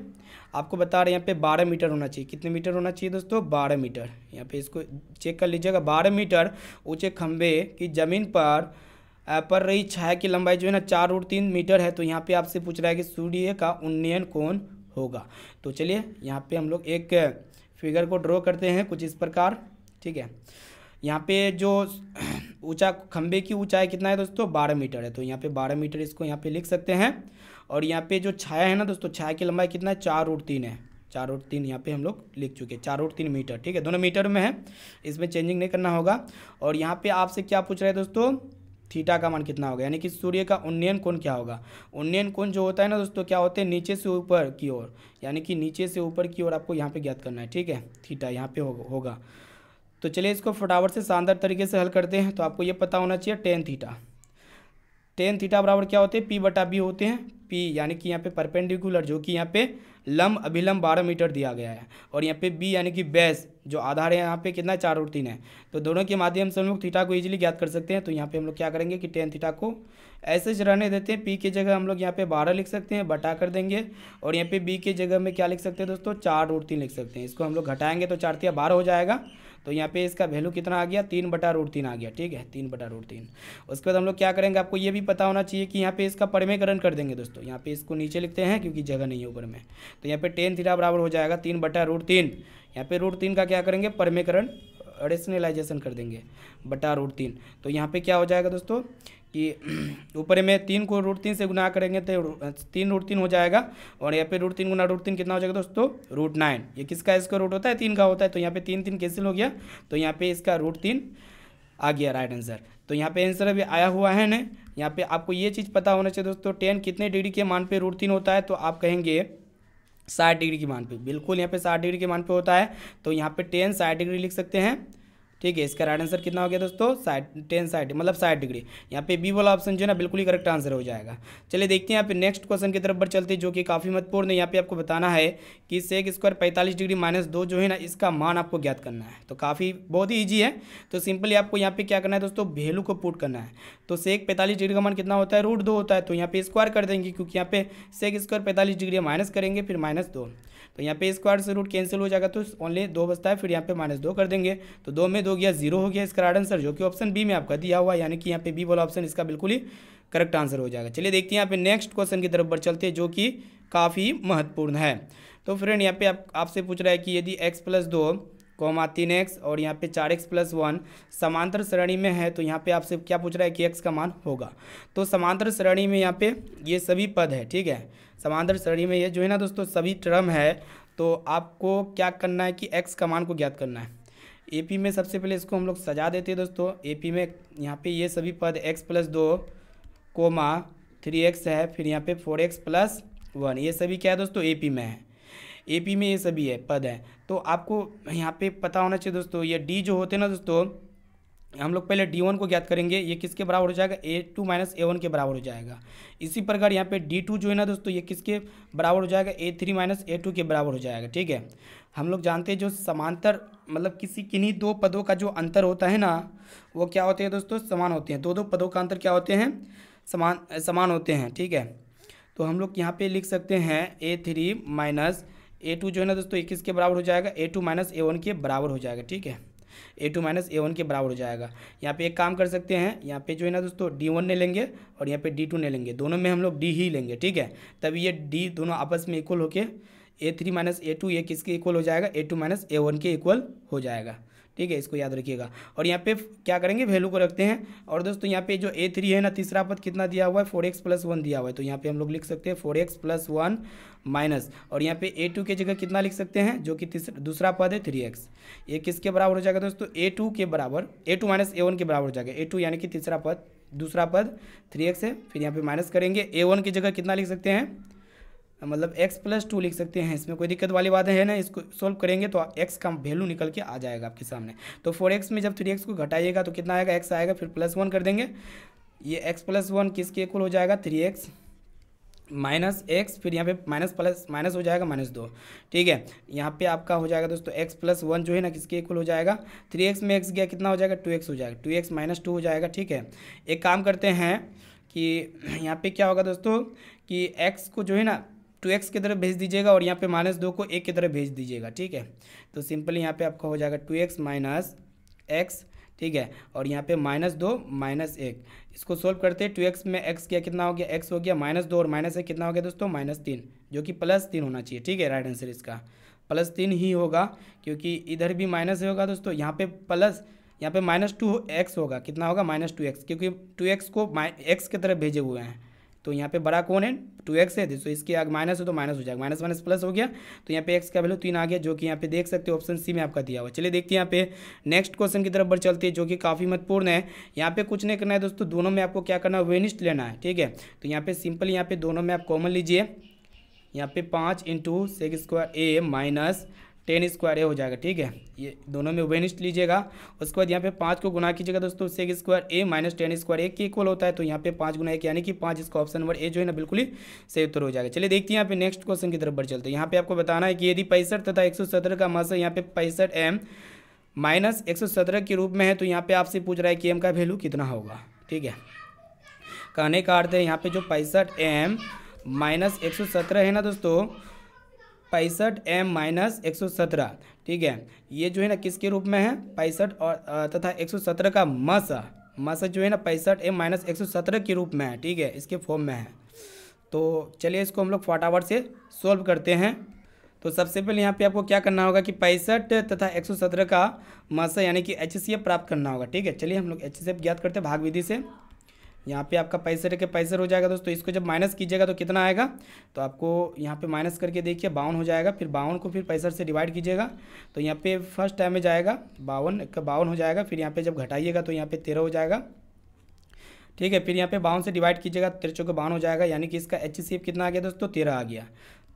आपको बता रहे हैं यहाँ पे 12 मीटर होना चाहिए। कितने मीटर होना चाहिए दोस्तों, 12 मीटर। यहाँ पे इसको चेक कर लीजिएगा, 12 मीटर ऊंचे खंभे की ज़मीन पर पड़ रही छाया की लंबाई जो है ना 4√3 मीटर है। तो यहाँ पे आपसे पूछ रहा है कि सूर्य का उन्नयन कौन होगा। तो चलिए यहाँ पे हम लोग एक फिगर को ड्रॉ करते हैं कुछ इस प्रकार, ठीक है। यहाँ पे जो ऊंचा खंभे की ऊंचाई कितना है दोस्तों, 12 मीटर है। तो यहाँ पे 12 मीटर इसको यहाँ पे लिख सकते हैं। और यहाँ पे जो छाया है ना दोस्तों, छाया की लंबाई कितना है, 4√3 है, 4√3 यहाँ पे हम लोग लिख चुके हैं, 4√3 मीटर, ठीक है। दोनों मीटर में है, इसमें चेंजिंग नहीं करना होगा। और यहाँ पे आपसे क्या पूछ रहे हैं दोस्तों, थीटा का मान कितना होगा, यानी कि सूर्य का उन्नयन कोण क्या होगा। उन्नयन कोण जो होता है ना दोस्तों क्या होते हैं, नीचे से ऊपर की ओर, यानी कि नीचे से ऊपर की ओर आपको यहाँ पे ज्ञात करना है, ठीक है। थीटा यहाँ पे होगा। तो चलिए इसको फटाफट से शानदार तरीके से हल करते हैं। तो आपको ये पता होना चाहिए टेन थीटा बराबर क्या होते हैं, P/B होते हैं। P यानी कि यहाँ पे परपेंडिकुलर, जो कि यहाँ पे लंब अभिलंब 12 मीटर दिया गया है। और यहाँ पे B यानी कि बेस, जो आधार है यहाँ पे कितना है, 4√3 है। तो दोनों के माध्यम से हम लोग थीटा को इजीली ज्ञात कर सकते हैं। तो यहाँ पे हम लोग क्या करेंगे कि टेन थीटा को ऐसे रहने देते हैं, P की जगह हम लोग यहाँ पे 12 लिख सकते हैं, बटा कर देंगे। और यहाँ पे B की जगह में क्या लिख सकते हैं दोस्तों, 4√3 लिख सकते हैं। इसको हम लोग घटाएंगे तो 4 × 12 हो जाएगा। तो यहाँ पे इसका वैल्यू कितना आ गया, 3/√3 आ गया, ठीक है, 3/√3। उसके बाद हम लोग क्या करेंगे, आपको ये भी पता होना चाहिए कि यहाँ पे इसका परिमेयकरण कर देंगे दोस्तों। यहाँ पे इसको नीचे लिखते हैं क्योंकि जगह नहीं है ऊपर में। तो यहाँ पे टेन थीटा बराबर हो जाएगा 3/√3। यहाँ पे √3 का क्या करेंगे, परिमेयकरण रेशनलाइजेशन कर देंगे /√3। तो यहाँ पे क्या हो जाएगा दोस्तों कि ऊपर में 3 को √3 से गुना करेंगे तो 3√3 हो जाएगा। और यहाँ पे √3 गुना √3 कितना हो जाएगा दोस्तों, √9। ये किसका स्क्वायर रूट होता है, 3 का होता है। तो यहाँ पे 3 कैंसिल हो गया, तो यहाँ पे इसका √3 आ गया राइट आंसर। तो यहाँ पे आंसर अभी आया हुआ है ना। यहाँ पे आपको ये चीज़ पता होना चाहिए दोस्तों, टेन कितने डिग्री के मान पे √3 होता है, तो आप कहेंगे 60 डिग्री के मान पे। बिल्कुल यहाँ पे 60 डिग्री के मान पे होता है। तो यहाँ पे 10 60 डिग्री लिख सकते हैं, ठीक है। इसका राइट आंसर कितना हो गया दोस्तों, 10 मतलब 60 डिग्री। यहाँ पे बी वाला ऑप्शन जो है ना बिल्कुल ही करेक्ट आंसर हो जाएगा। चलिए देखते हैं यहाँ पे नेक्स्ट क्वेश्चन की तरफ बढ़ चलते हैं, जो कि काफ़ी महत्वपूर्ण है। यहाँ पे आपको बताना है कि सेक स्क्वायर 45 डिग्री -2 जो है ना, इसका मान आपको ज्ञात करना है। तो काफ़ी बहुत ही ईजी है। तो सिंपली आपको यहाँ पे क्या करना है दोस्तों, वैल्यू को पुट करना है। तो सेक 45 डिग्री का मान कितना होता है, √2 होता है। तो यहाँ पे स्क्वायर कर देंगे, क्योंकि यहाँ पे सेक स्क्वायर 45 डिग्री माइनस करेंगे, फिर -2। तो यहाँ पे स्क्वायर से रूट कैंसिल हो जाएगा, तो ओनली 2 बचता है। फिर यहाँ पे -2 कर देंगे, तो 2 में 2 गया 0 हो गया इसका राइट आंसर, जो कि ऑप्शन बी में आपका दिया हुआ है। यानी कि यहाँ पे बी वाला ऑप्शन इसका बिल्कुल ही करेक्ट आंसर हो जाएगा। चलिए देखते हैं यहाँ पे नेक्स्ट क्वेश्चन की तरफ बढ़ चलते हैं, जो कि काफ़ी महत्वपूर्ण है। तो फ्रेंड यहाँ पे आपसे पूछ रहा है कि यदि x + 2, 3x और यहाँ पे 4x + 1 समांतर श्रेणी में है, तो यहाँ पे आपसे क्या पूछ रहा है कि x का मान होगा। तो समांतर श्रेणी में यहाँ पे ये सभी पद है, ठीक है। समांतर श्रेणी में ये जो है ना दोस्तों सभी टर्म है। तो आपको क्या करना है कि x का मान को ज्ञात करना है। AP में सबसे पहले इसको हम लोग सजा देते हैं दोस्तों। AP में यहाँ पे ये सभी पद x + 2, 3x है, फिर यहाँ पे 4x + 1, ये सभी क्या है दोस्तों AP में है। AP में ये सभी है पद है। तो आपको यहाँ पे पता होना चाहिए दोस्तों, ये D जो होते हैं ना दोस्तों, हम लोग पहले D1 को ज्ञात करेंगे। ये किसके बराबर हो जाएगा, A2 - A1 के बराबर हो जाएगा। इसी प्रकार यहाँ पे D2 जो है ना दोस्तों, ये किसके बराबर हो जाएगा, A3 - A2 के बराबर हो जाएगा, ठीक है। हम लोग जानते हैं जो समांतर मतलब किन्हीं दो पदों का जो अंतर होता है ना, वो क्या होते हैं दोस्तों, समान होते हैं। दो पदों का अंतर क्या होते हैं, समान होते हैं, ठीक है। तो हम लोग यहाँ पे लिख सकते हैं A3 माइनस A2 जो है ना दोस्तों 21 के बराबर हो जाएगा, A2 माइनस A1 के बराबर हो जाएगा। ठीक है, A2 माइनस A1 के बराबर हो जाएगा। यहाँ पे एक काम कर सकते हैं, यहाँ पे जो है ना दोस्तों D1 ने लेंगे और यहाँ पे D2 ने लेंगे, दोनों में हम लोग D ही लेंगे। ठीक है, तब ये D दोनों आपस में इक्वल होके A3 माइनस A2 ये किसके इक्वल हो जाएगा, A2 माइनस A1 के इक्वल हो जाएगा। ठीक है, इसको याद रखिएगा। और यहाँ पे क्या करेंगे, वैल्यू को रखते हैं। और दोस्तों यहाँ पे जो A3 है ना, तीसरा पद कितना दिया हुआ है, 4x प्लस 1 दिया हुआ है, तो यहाँ पे हम लोग लिख सकते हैं 4x प्लस 1 माइनस, और यहाँ पे A2 की जगह कितना लिख सकते हैं, जो कि दूसरा पद है 3x। ये किसके बराबर हो जाएगा दोस्तों, A2 के बराबर, A2 माइनस A1 के बराबर हो जाएगा। A2 यानी कि तीसरा पद, दूसरा पद 3x है, फिर यहाँ पे माइनस करेंगे। A1 की जगह कितना लिख सकते हैं, मतलब x प्लस 2 लिख सकते हैं, इसमें कोई दिक्कत वाली बात है ना। इसको सोल्व करेंगे तो x का वैल्यू निकल के आ जाएगा आपके सामने। तो 4x में जब 3x को घटाइएगा तो कितना आएगा, x आएगा, फिर प्लस 1 कर देंगे। ये x प्लस 1 किसके इक्वल हो जाएगा, 3x माइनस x, फिर यहाँ पे माइनस प्लस माइनस हो जाएगा -2। ठीक है, यहाँ पे आपका हो जाएगा दोस्तों x प्लस 1 जो है ना किसके इक्वल हो जाएगा, 3x में x गया कितना हो जाएगा, 2x हो जाएगा, 2x माइनस 2 हो जाएगा। ठीक है, एक काम करते हैं कि यहाँ पे क्या होगा दोस्तों कि x को जो है ना 2x की तरफ भेज दीजिएगा और यहाँ पे -2 को 1 की तरफ भेज दीजिएगा। ठीक है, तो सिंपली यहाँ पे आपका हो जाएगा 2x माइनस x। ठीक है, और यहाँ पे -2 माइनस 1, इसको सोल्व करते हैं। 2x में x किया कितना हो गया, x हो गया -2 और -1 कितना हो गया दोस्तों, -3, जो कि +3 होना चाहिए। ठीक है, राइट आंसर इसका +3 ही होगा, क्योंकि इधर भी माइनस होगा दोस्तों, यहाँ पे प्लस, यहाँ पे -2x होगा, कितना होगा -2x, क्योंकि 2x को x की तरफ भेजे हुए हैं। तो यहाँ पे बड़ा कौन है, 2x है, तो इसके आगे माइनस है तो माइनस हो जाएगा, माइनस माइनस प्लस हो गया, तो यहाँ पे x का वैल्यू 3 आ गया, जो कि यहाँ पे देख सकते हो ऑप्शन सी में आपका दिया हुआ। चलिए देखते हैं यहाँ पे नेक्स्ट क्वेश्चन की तरफ बढ़ चलते हैं, जो कि काफ़ी महत्वपूर्ण है। यहाँ पे कुछ नहीं करना है दोस्तों, दोनों में आपको क्या करना है, वेनिस्ट लेना है। ठीक है, तो यहाँ पे सिंपल, यहाँ पे दोनों में आप कॉमन लीजिए, यहाँ पे 5 × sec स्क्वायर ए माइनस 10 स्क्वायर ए हो जाएगा। ठीक है, ये दोनों में वेनिस्ट लीजिएगा। उसके बाद यहाँ पे 5 को गुना कीजिएगा दोस्तों, सेक स्क्वायर ए माइनस 10 स्क्वायर ए के इक्वल होता है, तो यहाँ पे 5 गुना 1 यानी कि 5, इसका ऑप्शन नंबर ए जो है ना बिल्कुल ही सही उत्तर हो जाएगा। चलिए देखते हैं यहाँ पे नेक्स्ट क्वेश्चन की तरफ बढ़ चलते हैं। यहाँ पे आपको बताना है कि यदि 65 तथा 117 का मास यहाँ पे 65m माइनस 117 के रूप में है, तो यहाँ पे आपसे पूछ रहा है कि m का वैल्यू कितना होगा। ठीक है, कहने का अर्थ है यहाँ पे जो 65m माइनस 117 है ना दोस्तों, 65m माइनस 117, ठीक है, ये जो है ना किसके रूप में है, 65 और तथा 117 का मास जो है ना 65m माइनस 117 के रूप में है। ठीक है, इसके फॉर्म में है। तो चलिए इसको हम लोग फटाफट से सॉल्व करते हैं। तो सबसे पहले यहाँ पे आपको क्या करना होगा कि 65 तथा 117 का मास यानी कि HCF प्राप्त करना होगा। ठीक है, चलिए हम लोग HCF ज्ञात करते हैं भाग विधि से। यहाँ पे आपका 65 के 65 हो जाएगा दोस्तों, इसको जब माइनस कीजिएगा तो कितना आएगा, तो आपको यहाँ पे माइनस करके देखिए 52 हो जाएगा, फिर 52 को फिर 65 से डिवाइड कीजिएगा, तो यहाँ पे फर्स्ट टाइम में जाएगा 52 का 52 हो जाएगा, फिर यहाँ पे जब घटाइएगा तो यहाँ पे 13 हो जाएगा। ठीक है, फिर यहाँ पे 52 से डिवाइड कीजिएगा, 13 को 52 हो जाएगा, यानी कि इसका HCF कितना आ गया दोस्तों, 13 आ गया।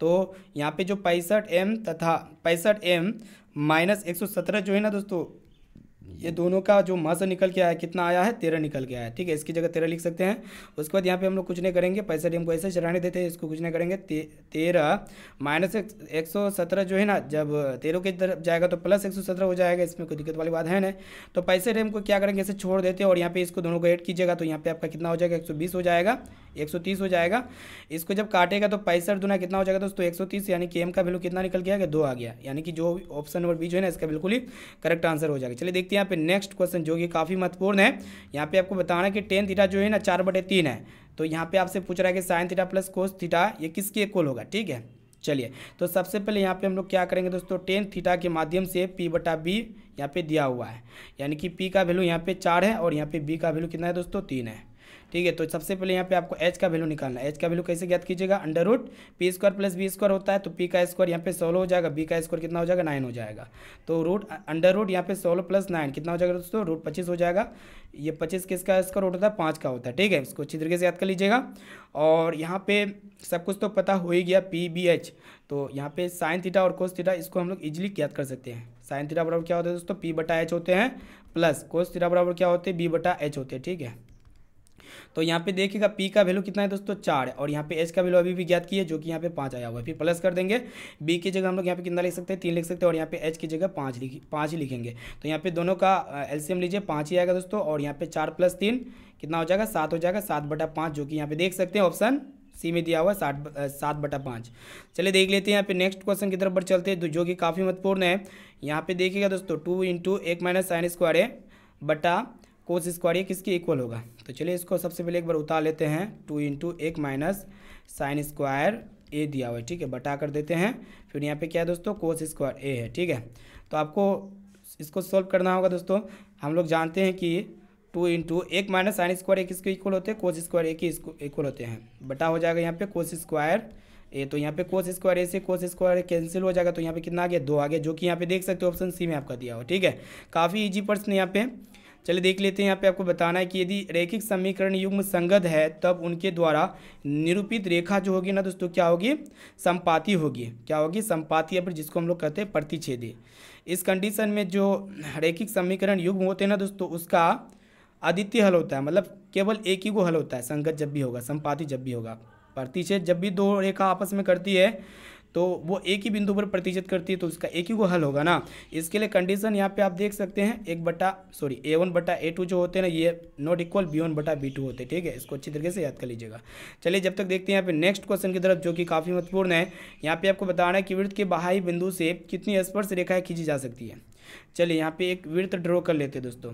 तो यहाँ पे जो 65m तथा 65m माइनस 117 जो है ना दोस्तों, ये दोनों का जो मास निकल के आया कितना आया है, 13 निकल के आया है। ठीक है, इसकी जगह 13 लिख सकते हैं। उसके बाद यहाँ पे हम लोग कुछ नहीं करेंगे, 65m को ऐसे चढ़ाने देते हैं, इसको कुछ नहीं करेंगे। 13 माइनस 117 जो है ना, जब 13 की तरफ जाएगा तो प्लस 117 हो जाएगा, इसमें कोई दिक्कत वाली बात है नहीं। तो 65m को क्या करेंगे, ऐसे छोड़ देते हैं और यहाँ पे इसको दोनों को ऐड कीजिएगा, तो यहाँ पे आपका कितना हो जाएगा, 120 हो जाएगा, 130 हो जाएगा। इसको जब काटेगा तो 65 दूना कितना हो जाएगा दोस्तों, 130, यानी कि m का वैल्यू कितना निकल गया, 2 आ गया, यानी कि जो ऑप्शन नंबर बी जो है ना इसका बिल्कुल ही करेक्ट आंसर हो जाएगा। चलिए देखते हैं यहाँ पे नेक्स्ट क्वेश्चन, जो कि काफ़ी महत्वपूर्ण है। यहाँ पे आपको बताना है कि टेन थीटा जो है ना 4/3 है, तो यहाँ पे आपसे पूछ रहा है कि sine theta plus cos theta ये किसके इक्वल होगा। ठीक है, चलिए तो सबसे पहले यहाँ पे हम लोग क्या करेंगे दोस्तों, टेन थीटा के माध्यम से p/b यहाँ पे दिया हुआ है, यानी कि p का वैल्यू यहाँ पे 4 है और यहाँ पे b का वैल्यू कितना है दोस्तों, 3 है। ठीक है, तो सबसे पहले यहाँ पे आपको h का वैल्यू निकालना है। h का वैल्यू कैसे ज्ञात कीजिएगा, √p² + b² होता है, तो p का स्क्वायर यहाँ पे 16 हो जाएगा, b का स्क्वायर कितना हो जाएगा, 9 हो जाएगा। तो √√ यहाँ पे 16 + 9 कितना हो जाएगा दोस्तों, √25 हो जाएगा। ये 25 किसका स्क्वायर होता है, 5 का होता है। ठीक है, इसको अच्छी तरीके से याद कर लीजिएगा। और यहाँ पे सब कुछ तो पता हो ही गया, p/b/h, तो यहाँ पे साइन थीटा और कोस थीटा इसको हम लोग इजीली ज्ञात कर सकते हैं। साइन थीटा बराबर क्या होता है दोस्तों, p/h होते हैं, प्लस कोस थीटा बराबर क्या होते हैं, b/h होते हैं। ठीक है, तो यहाँ पे देखिएगा p का वैल्यू कितना है दोस्तों, 4 है, और यहाँ पे h का वैल्यू अभी भी ज्ञात किया है, जो कि यहाँ पे 5 आया हुआ है। फिर प्लस कर देंगे, b की जगह हम लोग यहाँ पे कितना लिख सकते हैं, 3 लिख सकते हैं, और यहाँ पे h की जगह 5 ही लिखेंगे। तो यहाँ पे दोनों का एलसीएम लीजिए, 5 ही आएगा दोस्तों, और यहाँ पे 4 + 3 कितना हो जाएगा, 7 हो जाएगा, 7/5, जो कि यहाँ पे देख सकते हैं ऑप्शन सी में दिया हुआ 7/5। चलिए देख लेते हैं यहाँ पे नेक्स्ट क्वेश्चन की तरफ बढ़ चलते हैं जो कि काफ़ी महत्वपूर्ण है। यहाँ पे देखिएगा दोस्तों 2 × 1 - sin स्क्वायर ए बटा कोस स्क्वायर ए किसके इक्वल होगा। तो चलिए इसको सबसे पहले एक बार उतार लेते हैं। 2 × 1 - sin स्क्वायर ए दिया हुआ है, ठीक है, बटा कर देते हैं। फिर यहाँ पे क्या है दोस्तों, कोस स्क्वायर ए है, ठीक है। तो आपको इसको सॉल्व करना होगा दोस्तों। हम लोग जानते हैं कि 2 × 1 - sin स्क्वायर ए किसके इक्वल होते हैं, कोस स्क्वायर ए के इक्वल होते हैं। बटा हो जाएगा यहाँ पे कोस स्क्वायर ए, तो यहाँ पे कोस स्क्वायर ए से कोस स्क्वायर कैंसिल हो जाएगा, तो यहाँ पे कितना आ गया, 2 आ गया, जो कि यहाँ पे देख सकते हो ऑप्शन सी में आपका दिया हुआ, ठीक है। काफ़ी इजी प्रश्न यहाँ पे। चलिए देख लेते हैं। यहाँ पे आपको बताना है कि यदि रैखिक समीकरण युग्म संगत है तब उनके द्वारा निरूपित रेखा जो होगी ना दोस्तों क्या होगी, समपाती होगी। क्या होगी, समपाती, या फिर जिसको हम लोग कहते हैं प्रतिच्छेदी। इस कंडीशन में जो रैखिक समीकरण युग्म होते हैं ना दोस्तों उसका अद्वितीय हल होता है, मतलब केवल एक ही को हल होता है। संगत जब भी होगा, समपाती जब भी होगा, प्रतिच्छेद जब भी दो रेखा आपस में करती है तो वो एक ही बिंदु पर प्रतिच्छेद करती है, तो उसका एक ही को हल होगा ना। इसके लिए कंडीशन यहाँ पे आप देख सकते हैं A1/A2 जो होते हैं ना ये नॉट इक्वल B1/B2 होते हैं, ठीक है। इसको अच्छी तरीके से याद कर लीजिएगा। चलिए जब तक देखते हैं यहाँ पे नेक्स्ट क्वेश्चन की तरफ जो कि काफ़ी महत्वपूर्ण है। यहाँ पे आपको बताना है कि वृत्त के बाह्य बिंदु से कितनी स्पर्श रेखाएं खींची जा सकती है। चलिए यहाँ पे एक वृत्त ड्रॉ कर लेते हैं दोस्तों,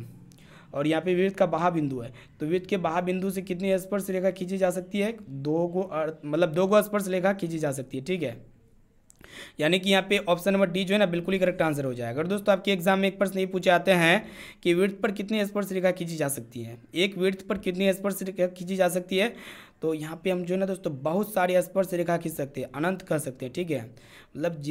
और यहाँ पे वृत्त का बाह्य बिंदु है, तो वृत्त के बाह्य बिंदु से कितनी स्पर्श रेखा खींची जा सकती है, 2 गो स्पर्श रेखा खींची जा सकती है, ठीक है। यानी कि यहाँ पे ऑप्शन नंबर डी जो है ना बिल्कुल ही करेक्ट आंसर हो जाएगा। और दोस्तों आपके एग्जाम में एक प्रश्न ये पूछे आते हैं कि वृत्त पर कितनी स्पर्श रेखा खींची जा सकती है, एक वृत्त पर कितनी स्पर्श रेखा खींची जा सकती है। तो यहाँ पे हम जो है ना दोस्तों बहुत सारी स्पर्श रेखा खींच सकते हैं, अनंत कर सकते हैं, ठीक है। मतलब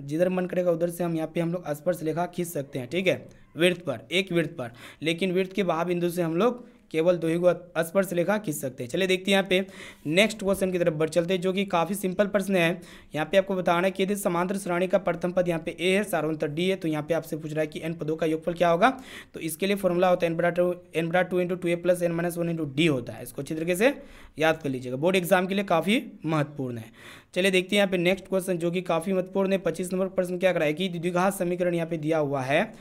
जिधर मन करेगा उधर से हम लोग स्पर्श रेखा खींच सकते हैं, ठीक है, वृत्त पर, एक वृत्त पर। लेकिन वृत्त के बाह्य बिंदु से हम लोग केवल 2 ही को स्पर्श रेखा खींच सकते हैं। चलिए देखते हैं यहाँ पे नेक्स्ट क्वेश्चन की तरफ बढ़ चलते हैं जो कि काफ़ी सिंपल प्रश्न है। यहाँ पे आपको बताना है कि यदि समांतर श्रेणी का प्रथम पद यहाँ पे ए है, सार्वंतर डी है, तो यहाँ पे आपसे पूछ रहा है कि n पदों का योगफल क्या होगा। तो इसके लिए फॉर्मूला होता है n/2 × 2a + n - 1 × d होता है। इसको अच्छी तरीके से याद कर लीजिएगा, बोर्ड एग्जाम के लिए काफ़ी महत्वपूर्ण है। चलिए देखते हैं यहाँ पे नेक्स्ट क्वेश्चन जो कि काफ़ी महत्वपूर्ण है। 25 नंबर प्रश्न क्या कराए कि द्विघात समीकरण यहाँ पे दिया हुआ है,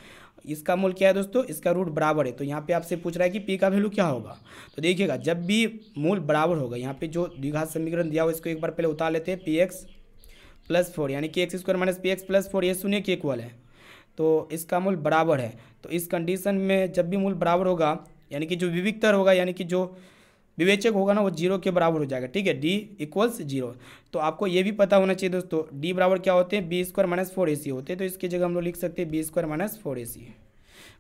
इसका मूल क्या है दोस्तों, इसका रूट बराबर है। तो यहाँ पे आपसे पूछ रहा है कि पी का वैल्यू क्या होगा। तो देखिएगा जब भी मूल बराबर होगा, यहाँ पे जो द्विघात समीकरण दिया हुआ इसको एक बार पहले उतार लेते हैं। px + 4 यानी कि x² - px + 4 ये शून्य के इक्वल है, तो इसका मूल बराबर है। तो इस कंडीशन में जब भी मूल बराबर होगा यानी कि जो विविक्तर होगा यानी कि जो विवेचक होगा ना वो 0 के बराबर हो जाएगा, ठीक है, d = 0। तो आपको ये भी पता होना चाहिए दोस्तों d बराबर क्या होते हैं, b² - 4ac होते हैं। तो इसकी जगह हम लोग लिख सकते हैं b² - 4ac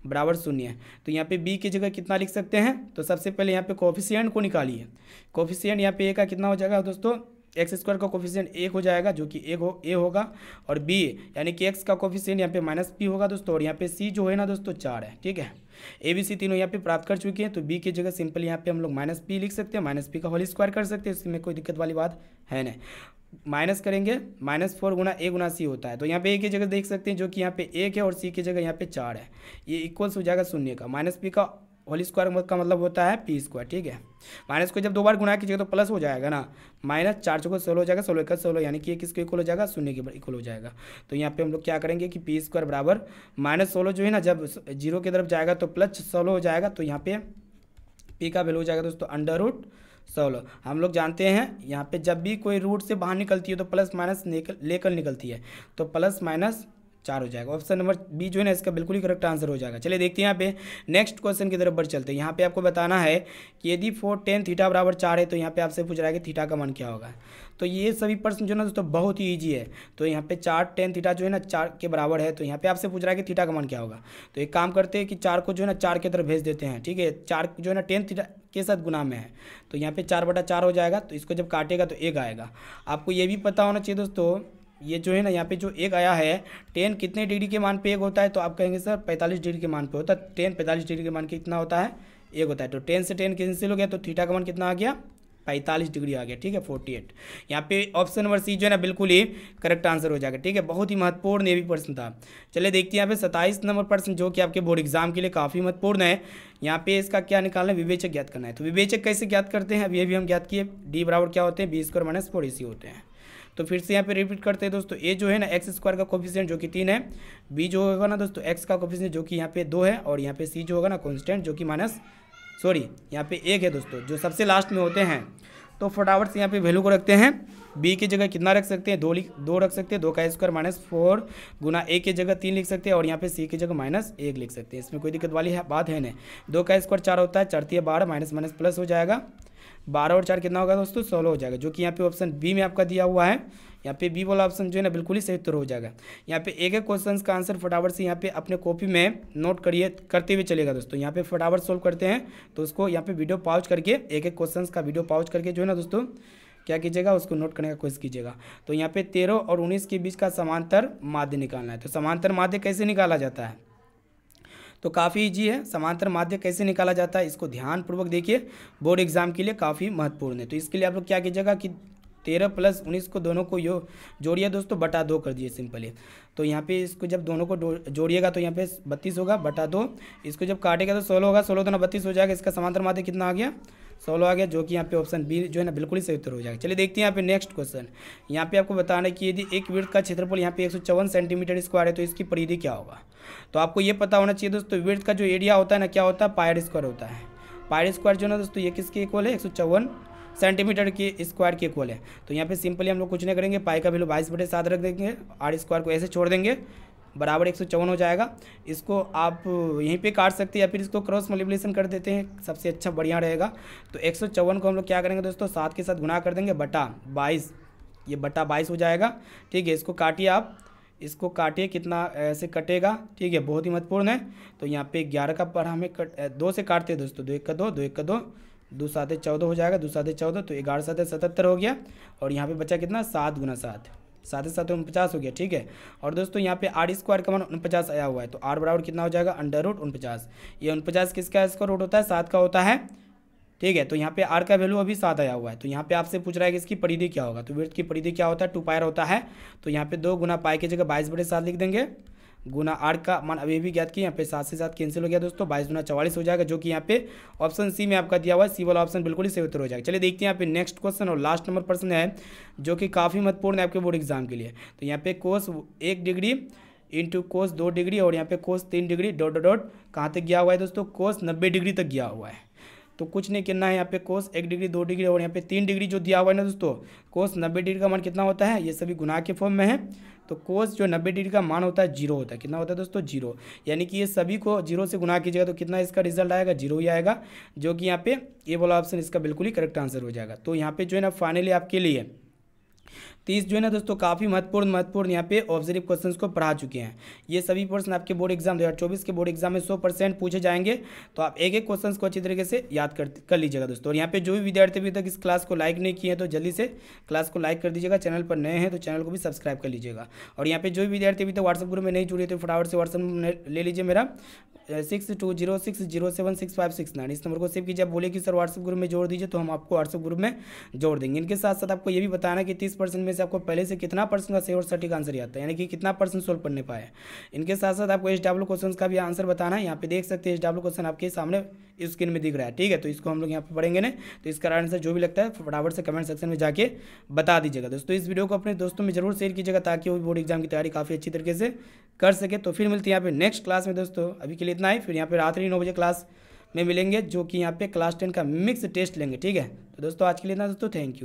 बराबर 0 है। तो यहाँ पे b की जगह कितना लिख सकते हैं, तो सबसे पहले यहाँ पे कोफिशिएंट को निकालिए। कोफिशिएंट यहाँ पे a का कितना हो जाएगा दोस्तों, x² का कोफिशिएंट 1 हो जाएगा जो कि a होगा, और b यानी कि x का कोफिशिएंट यहाँ पे -p होगा दोस्तों, और यहाँ पे c जो है ना दोस्तों 4 है, ठीक है। a b c तीनों यहाँ पे प्राप्त कर चुके हैं, तो b की जगह सिंपल यहाँ पे हम लोग -p लिख सकते हैं, -p का होल स्क्वायर कर सकते हैं, इसमें कोई दिक्कत वाली बात है नहीं। माइनस करेंगे -4 × a × c होता है, तो यहाँ पे a की जगह देख सकते हैं जो कि यहाँ पे 1 है और c की जगह यहाँ पे 4 है, ये इक्वल्स हो जाएगा 0 का। -p का होल स्क्वायर का मतलब होता है p², ठीक है। माइनस को जब 2 बार गुणा कीजिएगा तो प्लस हो जाएगा ना, -4 × 16 हो जाएगा, 16 × 16 यानी कि ये किसके इक्वल हो जाएगा, 0 के इक्वल हो जाएगा। तो यहाँ पे हम लोग क्या करेंगे कि p² बराबर -16 जो है ना जब 0 की तरफ जाएगा तो +16 हो जाएगा, तो यहाँ पे p का वैल्यू हो जाएगा दोस्तों √16। हम लोग जानते हैं यहाँ पे जब भी कोई रूट से बाहर निकलती है तो प्लस माइनस लेकर निकलती है, तो +-4 हो जाएगा। ऑप्शन नंबर बी जो है ना इसका बिल्कुल ही करेक्ट आंसर हो जाएगा। चलिए देखते हैं यहाँ पे नेक्स्ट क्वेश्चन की तरफ बढ़ चलते हैं। यहाँ पे आपको बताना है कि यदि 4tan θ = 4 है, तो यहाँ पे आपसे पूछ रहा है कि थीटा का मान क्या होगा। तो ये सभी प्रश्न जो है ना दोस्तों बहुत ही ईजी है। तो यहाँ पे 4tan θ जो है ना 4 के बराबर है, तो यहाँ पे आपसे पूछ रहा है कि थीटा का मान क्या होगा। तो एक काम करते हैं कि 4 को जो है ना 4 की तरफ भेज देते हैं, ठीक है। 4 जो है ना tan θ के साथ गुना में है, तो यहाँ पे 4/4 हो जाएगा, तो इसको जब काटेगा तो 1 आएगा। आपको ये भी पता होना चाहिए दोस्तों, ये जो है ना यहाँ पे जो 1 आया है, tan कितने डिग्री के मान पे 1 होता है, तो आप कहेंगे सर 45 डिग्री के मान पे होता है। tan 45 डिग्री के मान के कितना होता है, 1 होता है। तो tan से tan कैंसिल हो गया, तो थीटा का मान कितना आ गया, 45 डिग्री आ गया, ठीक है, 48। यहाँ पे ऑप्शन नंबर सी जो है ना बिल्कुल ही करेक्ट आंसर हो जाएगा, ठीक है। बहुत ही महत्वपूर्ण ये भी प्रश्न था। चलिए देखते हैं यहाँ पे 27 नंबर प्रश्न जो कि आपके बोर्ड एग्जाम के लिए काफ़ी महत्वपूर्ण है। यहाँ पे इसका क्या निकालना है, विवेचक ज्ञात करना है। तो विवेचक कैसे ज्ञात करते हैं, अब ये भी हम ज्ञात किए, d बराबर क्या होते हैं, b² - 4ac होते हैं। तो फिर से यहाँ पे रिपीट करते हैं दोस्तों, a जो है ना x² का कोफिशिएंट जो कि 3 है, b जो होगा ना दोस्तों x का कोफिशिएंट जो कि यहाँ पे 2 है, और यहाँ पे c जो होगा ना कॉन्स्टेंट जो कि यहाँ पे 1 है दोस्तों, जो सबसे लास्ट में होते हैं तो फटाफट से यहाँ पे वैल्यू को रखते हैं। बी की जगह कितना रख सकते हैं, 2 रख सकते हैं, 2 का स्क्वायर -4 गुना ए की जगह 3 लिख सकते हैं और यहाँ पे सी की जगह -1 लिख सकते हैं। इसमें कोई दिक्कत वाली बात है नहीं। 2 का स्क्वायर 4 होता है, 4 12 माइनस माइनस प्लस हो जाएगा, 12 और 4 कितना होगा दोस्तों, 16 हो जाएगा, जो कि यहाँ पे ऑप्शन बी में आपका दिया हुआ है। यहाँ पे बी वाला ऑप्शन जो है ना बिल्कुल ही सही उत्तर हो जाएगा। यहाँ पे एक एक क्वेश्चन का आंसर फटाफट से यहाँ पे अपने कॉपी में नोट करिए, करते हुए चलेगा दोस्तों। यहाँ पे फटाफट सोल्व करते हैं तो उसको यहाँ पे वीडियो पॉज करके एक एक क्वेश्चन का वीडियो पॉज करके जो है ना दोस्तों क्या कीजिएगा, उसको नोट करने का कोशिश कीजिएगा। तो यहाँ पे 13 और 19 के बीच का समांतर माध्य निकालना है। तो समांतर माध्य कैसे निकाला जाता है, तो काफ़ी ईजी है। समांतर माध्य कैसे निकाला जाता है इसको ध्यानपूर्वक देखिए, बोर्ड एग्जाम के लिए काफ़ी महत्वपूर्ण है। तो इसके लिए आप लोग क्या कीजिएगा कि 13 + 19 को दोनों को जोड़िए दोस्तों, बटा 2 कर दिए सिंपली। तो यहाँ पे इसको जब दोनों को जोड़िएगा तो यहाँ पे 32 होगा बटा 2, इसको जब काटेगा तो 16 होगा, 16 दूना 32 हो जाएगा। इसका समांतर माध्य कितना आ गया, 16 आ गया, जो कि यहाँ पे ऑप्शन बी जो है ना बिल्कुल ही सही उत्तर हो जाएगा। चलिए देखते हैं यहाँ पे नेक्स्ट क्वेश्चन। यहाँ पे आपको बताना है कि यदि एक वृत्त का क्षेत्रफल यहाँ पे 154 सेंटीमीटर स्क्वायर है तो इसकी परिधि क्या होगा। तो आपको ये पता होना चाहिए दोस्तों, वृत्त का जो एरिया होता है ना क्या होता है, पाई स्क्वायर होता है। पाई स्क्वायर जो है ना दोस्तों ये किसके इक्वल है, 154 सेंटीमीटर के स्क्वायर के इक्वल है। तो यहाँ पे सिंपली हम लोग कुछ नहीं करेंगे, पाई का वैल्यू 22/7 रख देंगे, आर स्क्वायर को ऐसे छोड़ देंगे, बराबर 154 हो जाएगा। इसको आप यहीं पे काट सकते हैं या फिर इसको क्रॉस मल्टीप्लिकेशन कर देते हैं, सबसे अच्छा बढ़िया रहेगा। तो 154 को हम लोग क्या करेंगे दोस्तों, 7 के साथ गुणा कर देंगे, बटा 22, ये बटा 22 हो जाएगा। ठीक है, इसको काटिए आप, इसको काटिए, कितना ऐसे कटेगा, ठीक है, बहुत ही महत्वपूर्ण है। तो यहाँ पे 11 का पर हमें 2 से काटते हैं दोस्तों, 2 1 का 2, 2 1 का 2, 2 7 14 हो जाएगा, 2 7 14, तो 11 7 77 हो गया। और यहाँ पे बचा कितना, 7 गुना 7, 7 7 49 हो गया। ठीक है, और दोस्तों यहाँ पे आर स्क्वायर का मान 49 आया हुआ है, तो आर बराबर कितना हो जाएगा, √49। ये 49 किसका स्क्वायर रूट होता है, 7 का होता है। ठीक है, तो यहाँ पे आर का वैल्यू अभी 7 आया हुआ है। तो यहाँ पे आपसे पूछ रहा है कि इसकी परिधि क्या होगा। तो वृत्त की परिधि क्या होता है, 2 पाई होता है। तो यहाँ पे 2 गुना पाई की जगह 22/7 लिख देंगे, गुना आर का मान अभी भी ज्ञात किया, यहाँ पे 7 से 7 कैंसिल हो गया दोस्तों, 22 गुना 44 हो जाएगा, जो कि यहाँ पे ऑप्शन सी में आपका दिया हुआ है। सी वाला ऑप्शन बिल्कुल ही सही उत्तर हो जाएगा। चलिए देखते हैं यहाँ पे नेक्स्ट क्वेश्चन और लास्ट नंबर प्रश्न है, जो कि काफ़ी महत्वपूर्ण है आपके बोर्ड एग्जाम के लिए। तो यहाँ पे कोस 1 डिग्री इंटू कोस 2 डिग्री और यहाँ पे कोस 3 डिग्री डॉट डॉट कहाँ तक गया हुआ है दोस्तों, कोस 90 डिग्री तक गया हुआ है। तो कुछ नहीं करना है, यहाँ पे कोस 1 डिग्री 2 डिग्री और यहाँ पे 3 डिग्री जो दिया हुआ है ना दोस्तों, कोस 90 डिग्री का मान कितना होता है, ये सभी गुना के फॉर्म में है। तो कोस जो 90 डिग्री का मान होता है 0 होता है, कितना होता है दोस्तों, 0। यानी कि ये सभी को 0 से गुना कीजिएगा तो कितना इसका रिजल्ट आएगा, 0 ही आएगा, जो कि यहाँ पे ये वाला ऑप्शन इसका बिल्कुल ही करेक्ट आंसर हो जाएगा। तो यहाँ पे जो है ना फाइनली आपके लिए 30 जो है ना दोस्तों काफ़ी महत्वपूर्ण यहाँ पे ऑब्जर्व क्वेश्चंस को पढ़ा चुके हैं। ये सभी प्रश्न आपके बोर्ड एग्जाम 2024 के बोर्ड एग्जाम में 100% पूछे जाएंगे। तो आप एक एक क्वेश्चंस को अच्छी तरीके से याद कर लीजिएगा दोस्तों। और यहाँ पे जो भी विद्यार्थी अभी तक इस क्लास को लाइक नहीं किए हैं तो जल्दी से क्लास को लाइक कर दीजिएगा। चैनल पर नए हैं तो चैनल को भी सब्सक्राइब कर लीजिएगा। और यहाँ पे जो भी विद्यार्थी अभी तक व्हाट्सएप ग्रुप में नहीं जुड़े तो फटाफट से व्हाट्सएप में ले लीजिए मेरा 6206076569। इस नंबर को सेव कीजिए। आप बोले कि सर व्हाट्सएप ग्रुप में जोड़ दीजिए तो हम आपको व्हाट्सएप ग्रुप में जोड़ देंगे। इनके साथ साथ आपको ये भी बताना कि 30% में से आपको पहले से कितना % का सही और सटीक आंसर आता है, यानी कि कितना % सोल्व करने पाए। इनके साथ साथ आपको SW क्वेश्चन का भी आंसर बताना है। यहाँ पे देख सकते हैं SW क्वेश्चन आपके सामने स्क्रीन में दिख रहा है। ठीक है, तो इसको हम लोग यहाँ पे पढ़ेंगे नहीं, तो इसका आंसर जो भी लगता है फटाफट से कमेंट सेक्शन में जाके बता दीजिएगा दोस्तों। इस वीडियो को अपने दोस्तों में जरूर शेयर कीजिएगा ताकि वो बोर्ड एग्जाम की तैयारी काफ़ी अच्छी तरीके से कर सके। तो फिर मिलती है यहाँ पे नेक्स्ट क्लास में दोस्तों। अभी के लिए इतना ही, फिर यहाँ पे रात्रि 9 बजे क्लास में मिलेंगे, जो कि यहाँ पे क्लास 10 का मिक्स टेस्ट लेंगे। ठीक है, तो दोस्तों आज के लिए इतना दोस्तों, थैंक यू।